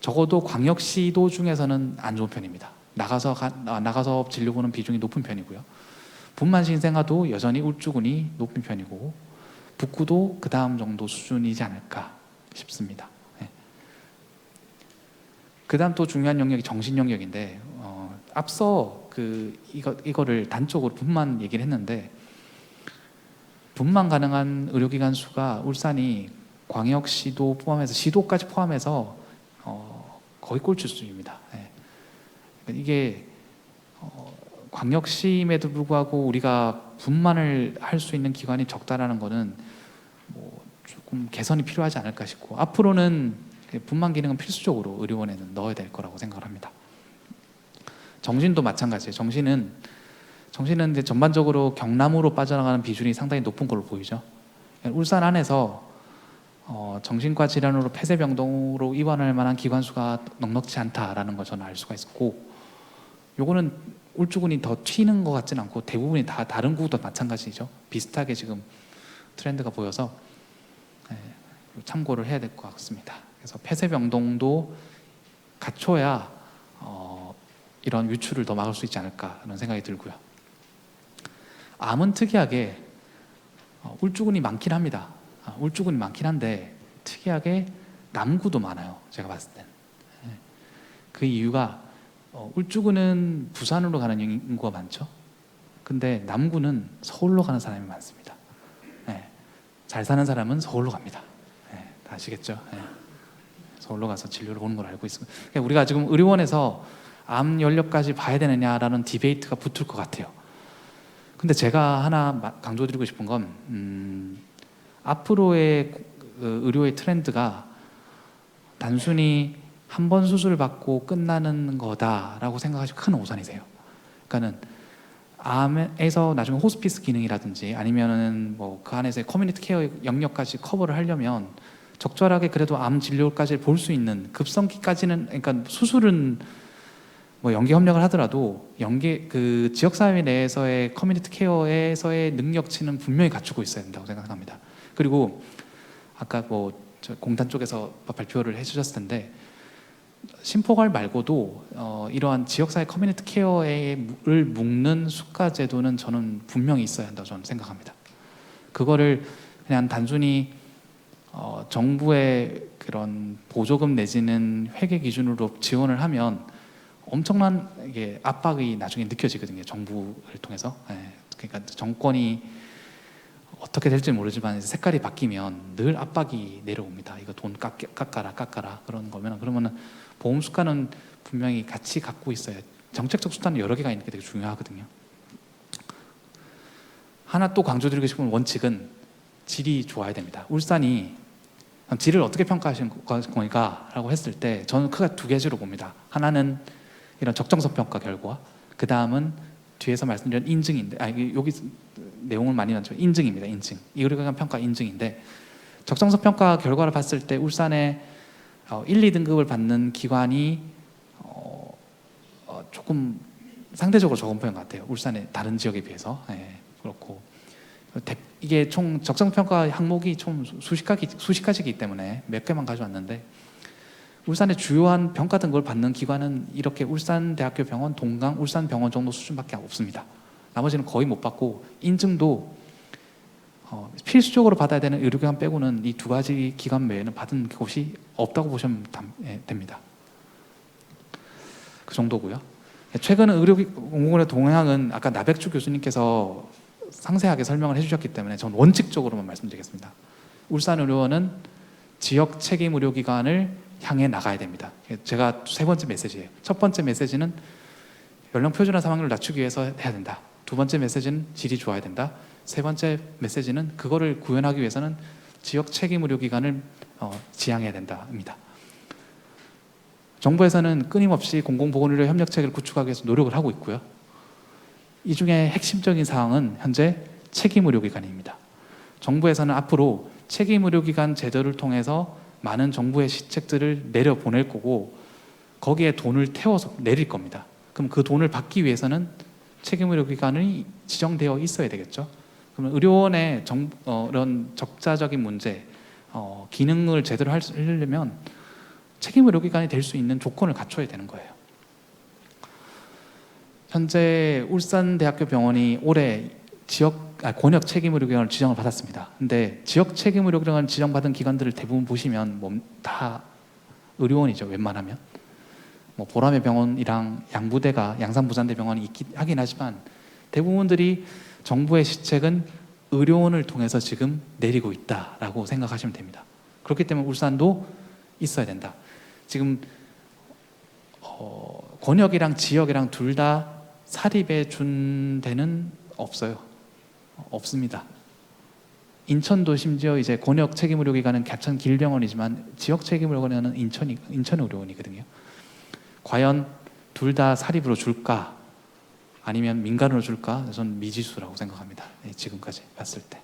적어도 광역시도 중에서는 안 좋은 편입니다. 나가서 진료 보는 비중이 높은 편이고요. 분만 신생아도 여전히 울주군이 높은 편이고, 북구도 그 다음 정도 수준이지 않을까 싶습니다. 그 다음 또 중요한 영역이 정신 영역인데, 앞서 이거를 단적으로 분만 얘기를 했는데, 분만 가능한 의료기관 수가 울산이 광역시도 포함해서 시도까지 포함해서 거의 꼴찌 수준입니다. 이게 광역시임에도 불구하고 우리가 분만을 할 수 있는 기관이 적다라는 거는 조금 개선이 필요하지 않을까 싶고, 앞으로는 분만 기능은 필수적으로 의료원에는 넣어야 될 거라고 생각을 합니다. 정신도 마찬가지예요. 정신은 이제 전반적으로 경남으로 빠져나가는 비중이 상당히 높은 걸로 보이죠. 울산 안에서 정신과 질환으로 폐쇄병동으로 입원할 만한 기관 수가 넉넉지 않다라는 걸 저는 알 수가 있었고, 요거는 울주군이 더 튀는 것 같지는 않고 대부분이 다 다른 구도 마찬가지죠. 비슷하게 지금 트렌드가 보여서 참고를 해야 될 것 같습니다. 그래서 폐쇄병동도 갖춰야 이런 유출을 더 막을 수 있지 않을까 하는 생각이 들고요. 암은 특이하게 울주군이 많긴 합니다. 울주군이 많긴 한데 특이하게 남구도 많아요. 제가 봤을 땐. 그 이유가 울주군은 부산으로 가는 인구가 많죠. 근데 남구는 서울로 가는 사람이 많습니다. 잘 사는 사람은 서울로 갑니다. 다 아시겠죠? 서울로 가서 진료를 보는 걸 알고 있습니다. 그러니까 우리가 지금 의료원에서 암 연력까지 봐야 되느냐라는 디베이트가 붙을 것 같아요. 근데 제가 하나 강조드리고 싶은 건 앞으로의 의료의 트렌드가 단순히 한 번 수술 받고 끝나는 거다라고 생각하시면 큰 오산이세요. 그러니까는 암에서 나중에 호스피스 기능이라든지 아니면은 뭐 그 안에서의 커뮤니티 케어 영역까지 커버를 하려면 적절하게 그래도 암 진료까지 볼 수 있는 급성기까지는, 그러니까 수술은 뭐 연계 협력을 하더라도 그 지역 사회 내에서의 커뮤니티 케어에서의 능력치는 분명히 갖추고 있어야 된다고 생각합니다. 그리고 아까 뭐 저 공단 쪽에서 발표를 해주셨을 텐데 심포괄 말고도 이러한 지역사회 커뮤니티 케어를 묶는 수가 제도는 저는 분명히 있어야 한다고 저는 생각합니다. 그거를 그냥 단순히 정부의 그런 보조금 내지는 회계 기준으로 지원을 하면 엄청난 이게 압박이 나중에 느껴지거든요. 정부를 통해서. 그러니까 정권이 어떻게 될지 모르지만 색깔이 바뀌면 늘 압박이 내려옵니다. 이거 돈 깎아라 그런 거면, 그러면은 보험 수가는 분명히 같이 갖고 있어야, 정책적 수단은 여러 개가 있는 게 되게 중요하거든요. 하나 또 강조드리고 싶은 원칙은 질이 좋아야 됩니다. 울산이 질을 어떻게 평가하시는 거니까라고 했을 때 저는 크게 두 가지로 봅니다. 하나는 이런 적정성 평가 결과, 그 다음은 뒤에서 말씀드린 인증인데, 여기 내용을 많이 나죠. 인증입니다. 인증. 의료기관 평가 인증인데, 적정성 평가 결과를 봤을 때 울산에 1, 2등급을 받는 기관이 조금 상대적으로 적은 편인 것 같아요. 울산의 다른 지역에 비해서. 그렇고 이게 총 적정 평가 항목이 총 수십 가지이기 때문에 몇 개만 가져왔는데, 울산의 주요한 평가 등급을 받는 기관은 이렇게 울산대학교 병원, 동강, 울산병원 정도 수준밖에 없습니다. 나머지는 거의 못 받고, 인증도 필수적으로 받아야 되는 의료기관 빼고는 이 두 가지 기관 외에는 받은 곳이 없다고 보시면 됩니다. 그 정도고요. 최근 의료공공의 동향은 아까 나백주 교수님께서 상세하게 설명을 해주셨기 때문에 저는 원칙적으로만 말씀드리겠습니다. 울산의료원은 지역 책임 의료기관을 향해 나가야 됩니다. 제가 세 번째 메시지예요. 첫 번째 메시지는 연령 표준화 사망률을 낮추기 위해서 해야 된다. 두 번째 메시지는 질이 좋아야 된다. 세 번째 메시지는 그거를 구현하기 위해서는 지역 책임 의료기관을 지향해야 된다입니다. 정부에서는 끊임없이 공공보건의료 협력체계를 구축하기 위해서 노력을 하고 있고요. 이 중에 핵심적인 사항은 현재 책임 의료기관입니다. 정부에서는 앞으로 책임 의료기관 제도를 통해서 많은 정부의 시책들을 내려보낼 거고, 거기에 돈을 태워서 내릴 겁니다. 그럼 그 돈을 받기 위해서는 책임의료기관이 지정되어 있어야 되겠죠. 그러면 의료원의 이런 적자적인 문제, 기능을 제대로 하려면 책임의료기관이 될 수 있는 조건을 갖춰야 되는 거예요. 현재 울산대학교 병원이 올해 권역 책임의료기관을 지정을 받았습니다. 근데 지역 책임의료기관을 지정받은 기관들을 대부분 보시면 다 의료원이죠. 웬만하면 보라매 병원이랑 양부대가 양산부산대병원이 하긴 하지만 대부분들이 정부의 시책은 의료원을 통해서 지금 내리고 있다라고 생각하시면 됩니다. 그렇기 때문에 울산도 있어야 된다. 지금 권역이랑 지역이랑 둘 다 사립에 준 데는 없습니다. 인천도 심지어 이제 권역 책임의료기관은 개천 길병원이지만 지역 책임의료기관은 인천 의료원이거든요. 과연 둘 다 사립으로 줄까? 아니면 민간으로 줄까? 저는 미지수라고 생각합니다. 지금까지 봤을 때.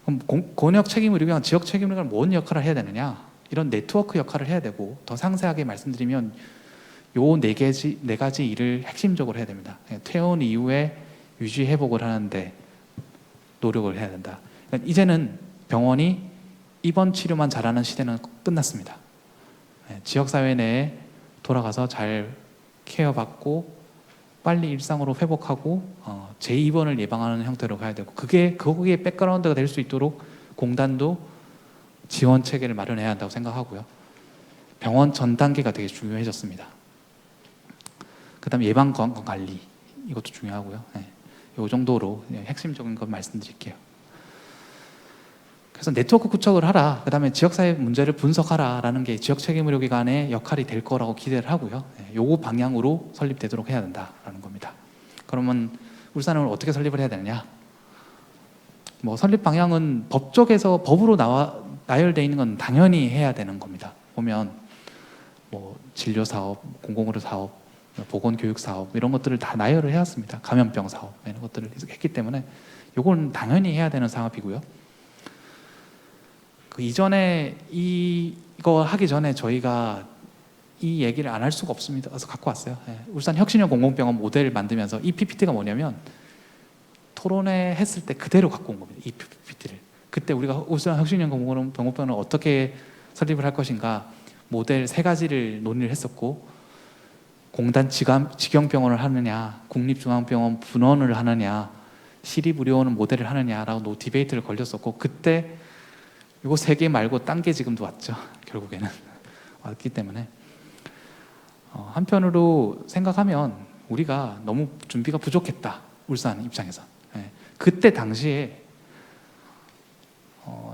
그럼 권역 책임의료기관, 지역 책임의료기관 뭔 역할을 해야 되느냐? 이런 네트워크 역할을 해야 되고, 더 상세하게 말씀드리면 요 네 가지 일을 핵심적으로 해야 됩니다. 퇴원 이후에 유지 회복을 하는데 노력을 해야 된다. 그러니까 이제는 병원이 입원 치료만 잘하는 시대는 끝났습니다. 지역사회 내에 돌아가서 잘 케어받고 빨리 일상으로 회복하고 재입원을 예방하는 형태로 가야 되고, 거기에 백그라운드가 될 수 있도록 공단도 지원 체계를 마련해야 한다고 생각하고요. 병원 전 단계가 되게 중요해졌습니다. 그다음에 예방 건강 관리, 이것도 중요하고요. 이 정도로 핵심적인 것 말씀드릴게요. 그래서 네트워크 구축을 하라, 그 다음에 지역사회 문제를 분석하라라는 게 지역 책임의료기관의 역할이 될 거라고 기대를 하고요. 요거 방향으로 설립되도록 해야 된다라는 겁니다. 그러면 울산을 어떻게 설립을 해야 되느냐? 뭐 설립 방향은 법 쪽에서 법으로 나열되어 있는 건 당연히 해야 되는 겁니다. 보면 뭐 진료 사업, 공공의료 사업, 보건교육 사업 이런 것들을 다 나열을 해왔습니다. 감염병 사업 이런 것들을 했기 때문에 이건 당연히 해야 되는 사업이고요. 그 이전에 이거 하기 전에 저희가 이 얘기를 안 할 수가 없습니다. 그래서 갖고 왔어요. 울산 혁신형 공공병원 모델을 만들면서 이 PPT가 뭐냐면 토론회 했을 때 그대로 갖고 온 겁니다. 이 PPT를. 그때 우리가 울산 혁신형 공공병원을 어떻게 설립을 할 것인가 모델 3가지를 논의를 했었고, 공단 직영병원을 하느냐, 국립중앙병원 분원을 하느냐, 시립의료원 모델을 하느냐라고 디베이트를 걸렸었고, 그때 이거 3개 말고 딴 게 지금도 왔죠. 결국에는 왔기 때문에 한편으로 생각하면 우리가 너무 준비가 부족했다. 울산 입장에서. 그때 당시에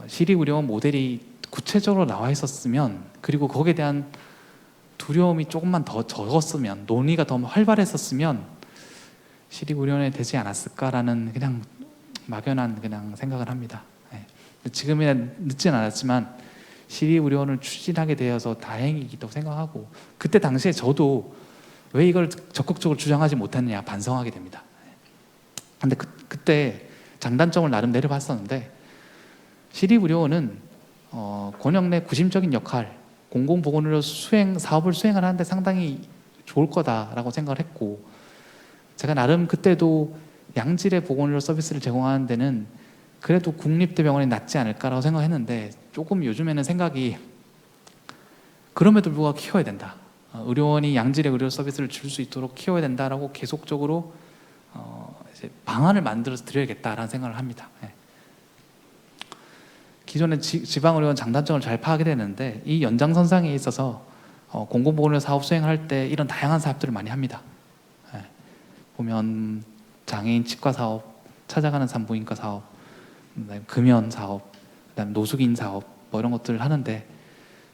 시립의료원 모델이 구체적으로 나와 있었으면, 그리고 거기에 대한 두려움이 조금만 더 적었으면, 논의가 더 활발했었으면 시립의료원에 되지 않았을까라는 그냥 막연한 그냥 생각을 합니다. 지금이야 늦진 않았지만 시립의료원을 추진하게 되어서 다행이기도 생각하고, 그때 당시에 저도 왜 이걸 적극적으로 주장하지 못했느냐 반성하게 됩니다. 근데 그때 장단점을 나름 내려봤었는데, 시립의료원은 권역 내 구심적인 역할, 공공보건의료 사업을 수행하는데 상당히 좋을 거다라고 생각을 했고, 제가 나름 그때도 양질의 보건의료 서비스를 제공하는 데는 그래도 국립대병원이 낫지 않을까라고 생각했는데, 조금 요즘에는 생각이 그럼에도 불구하고 키워야 된다. 의료원이 양질의 의료 서비스를 줄 수 있도록 키워야 된다라고 계속적으로 이제 방안을 만들어서 드려야겠다라는 생각을 합니다. 기존의 지방의료원 장단점을 잘 파악이 되는데, 이 연장선상에 있어서 공공보건의료 사업 수행할 때 이런 다양한 사업들을 많이 합니다. 보면 장애인 치과 사업, 찾아가는 산부인과 사업, 그다음에 금연 사업, 그다음에 노숙인 사업 뭐 이런 것들을 하는데,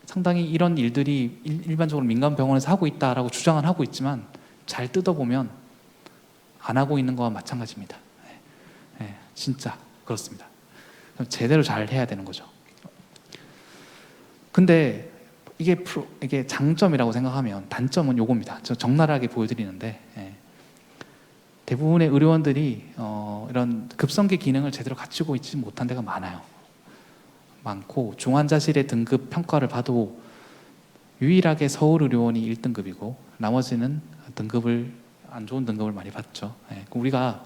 상당히 이런 일들이 일반적으로 민간 병원에서 하고 있다라고 주장은 하고 있지만 잘 뜯어보면 안 하고 있는 거와 마찬가지입니다. 진짜 그렇습니다. 제대로 잘 해야 되는 거죠. 근데 이게 장점이라고 생각하면 단점은 요겁니다. 저 적나라하게 보여드리는데, 대부분의 의료원들이 이런 급성기 기능을 제대로 갖추고 있지 못한 데가 많고, 중환자실의 등급 평가를 봐도 유일하게 서울의료원이 1등급이고 나머지는 등급을 안 좋은 등급을 많이 받죠. 우리가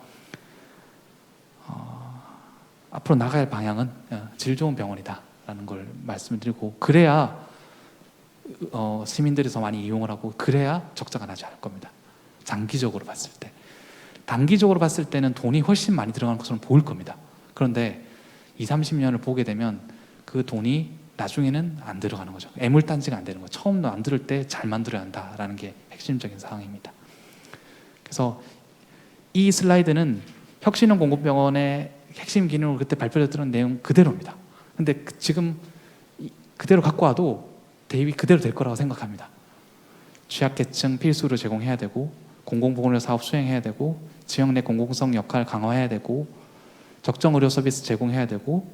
앞으로 나가야 할 방향은 질 좋은 병원이다라는 걸 말씀을 드리고, 그래야 시민들이 더 많이 이용을 하고, 그래야 적자가 나지 않을 겁니다. 장기적으로 봤을 때. 단기적으로 봤을 때는 돈이 훨씬 많이 들어가는 것처럼 보일 겁니다. 그런데 20-30년을 보게 되면 그 돈이 나중에는 안 들어가는 거죠. 애물단지가 안 되는 거죠. 처음 안 들을 때 잘 만들어야 한다라는 게 핵심적인 사항입니다. 그래서 이 슬라이드는 혁신형 공공병원의 핵심 기능으로 그때 발표됐던 내용 그대로입니다. 근데 지금 그대로 갖고 와도 대입이 그대로 될 거라고 생각합니다. 취약계층 필수로 제공해야 되고, 공공보건의료 사업 수행해야 되고, 지역 내 공공성 역할 강화해야 되고, 적정 의료 서비스 제공해야 되고,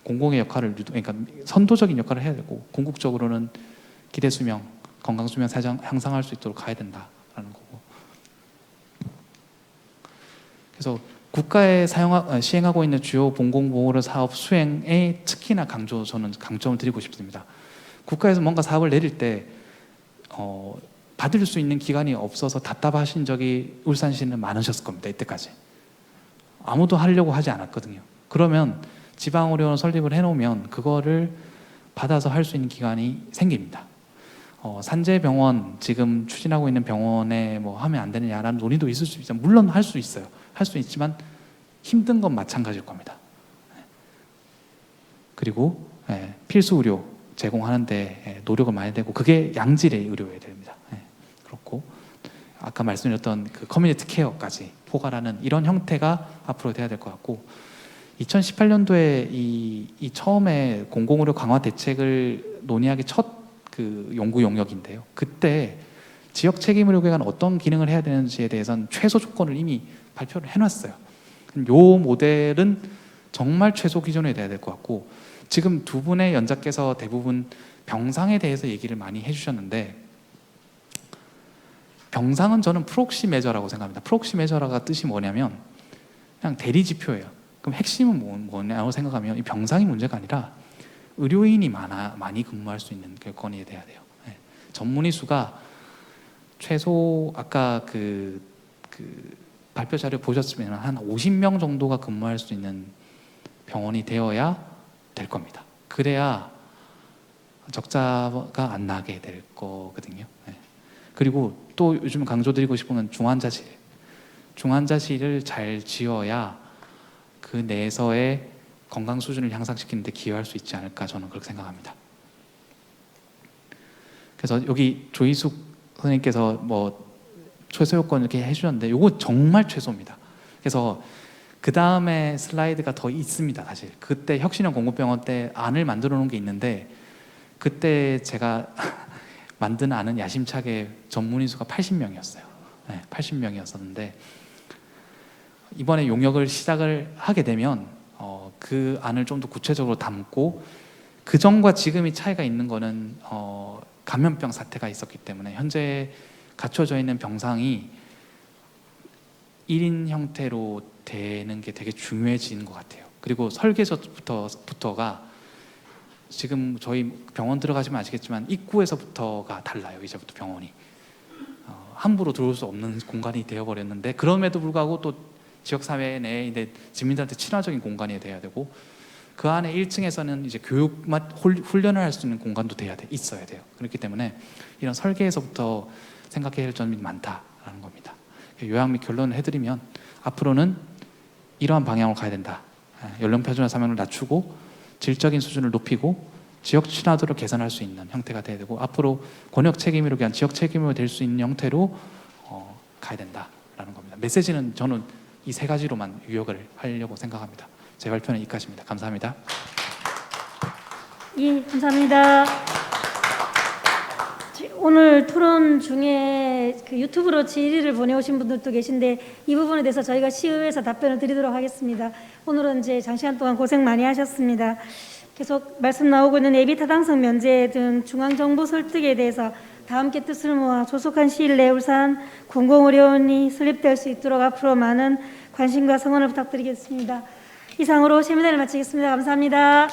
공공의 역할을 그러니까 선도적인 역할을 해야 되고, 궁극적으로는 기대 수명, 건강 수명 향상할 수 있도록 가야 된다라는 거고. 그래서 국가에 시행하고 있는 주요 공공보건의료 사업 수행에 특히나 저는 강점을 드리고 싶습니다. 국가에서 뭔가 사업을 내릴 때 받을 수 있는 기관이 없어서 답답하신 적이 울산시는 많으셨을 겁니다. 이때까지 아무도 하려고 하지 않았거든요. 그러면 지방의료원 설립을 해놓으면 그거를 받아서 할 수 있는 기관이 생깁니다. 산재병원 지금 추진하고 있는 병원에 뭐 하면 안 되느냐라는 논의도 있을 수 있지만, 물론 할 수 있어요. 할 수 있지만 힘든 건 마찬가지일 겁니다. 그리고 필수 의료 제공하는데 노력을 많이 되고, 그게 양질의 의료여야 됩니다. 그렇고 아까 말씀드렸던 그 커뮤니티 케어까지 포괄하는 이런 형태가 앞으로 돼야 될 것 같고, 2018년도에 이 처음에 공공의료 강화 대책을 논의하기 첫 그 연구 용역인데요. 그때 지역 책임 의료기관은 어떤 기능을 해야 되는지에 대해서는 최소 조건을 이미 발표를 해놨어요. 요 모델은 정말 최소 기준에 돼야 될 것 같고, 지금 두 분의 연자께서 대부분 병상에 대해서 얘기를 많이 해주셨는데, 병상은 저는 프록시 메저라고 생각합니다. 프록시 메저라가 뜻이 뭐냐면 그냥 대리 지표예요. 그럼 핵심은 뭐냐고 생각하면 이 병상이 문제가 아니라 의료인이 많이 근무할 수 있는 결건이 돼야 돼요. 네. 전문의 수가 최소 아까 그 발표 자료 보셨으면 한 50명 정도가 근무할 수 있는 병원이 되어야 될 겁니다. 그래야 적자가 안 나게 될 거거든요. 네. 그리고 또 요즘 강조드리고 싶은 건 중환자실. 중환자실을 잘 지어야 그 내에서의 건강 수준을 향상시키는 데 기여할 수 있지 않을까, 저는 그렇게 생각합니다. 그래서 여기 조희숙 선생님께서 뭐 최소 요건 이렇게 해주셨는데 이거 정말 최소입니다. 그래서 그 다음에 슬라이드가 더 있습니다. 사실 그때 혁신형 공급병원 때 안을 만들어 놓은 게 있는데, 그때 제가 만든 안은 야심차게 전문의 수가 80명이었어요. 네, 80명이었었는데 이번에 용역을 시작을 하게 되면 그 안을 좀 더 구체적으로 담고, 그 전과 지금이 차이가 있는 거는 감염병 사태가 있었기 때문에 현재 갖춰져 있는 병상이 1인 형태로 되는 게 되게 중요해지는 것 같아요. 그리고 설계서부터가 지금 저희 병원 들어가시면 아시겠지만 입구에서부터가 달라요. 이제부터 병원이 함부로 들어올 수 없는 공간이 되어버렸는데, 그럼에도 불구하고 또 지역사회 내에 이제 주민들한테 친화적인 공간이 돼야 되고, 그 안에 1층에서는 이제 교육 훈련을 할 수 있는 공간도 있어야 돼요. 그렇기 때문에 이런 설계에서부터 생각해야 할 점이 많다라는 겁니다. 요약 및 결론을 해드리면 앞으로는 이러한 방향으로 가야 된다. 연령 표준화 사명을 낮추고 질적인 수준을 높이고 지역 친화도를 개선할 수 있는 형태가 돼야 되고, 앞으로 권역 책임으로 위한 지역 책임으로 될 수 있는 형태로 가야 된다라는 겁니다. 메시지는 저는 이 세 가지로만 요약을 하려고 생각합니다. 제 발표는 여기까지입니다. 감사합니다. 예, 감사합니다. 오늘 토론 중에 그 유튜브로 질의를 보내오신 분들도 계신데 이 부분에 대해서 저희가 시의회에서 답변을 드리도록 하겠습니다. 오늘은 이제 장시간 동안 고생 많이 하셨습니다. 계속 말씀 나오고 있는 예비 타당성 면제 등 중앙정부 설득에 대해서 다 함께 뜻을 모아 조속한 시일 내에 울산 공공의료원이 설립될 수 있도록 앞으로 많은 관심과 성원을 부탁드리겠습니다. 이상으로 세미나를 마치겠습니다. 감사합니다.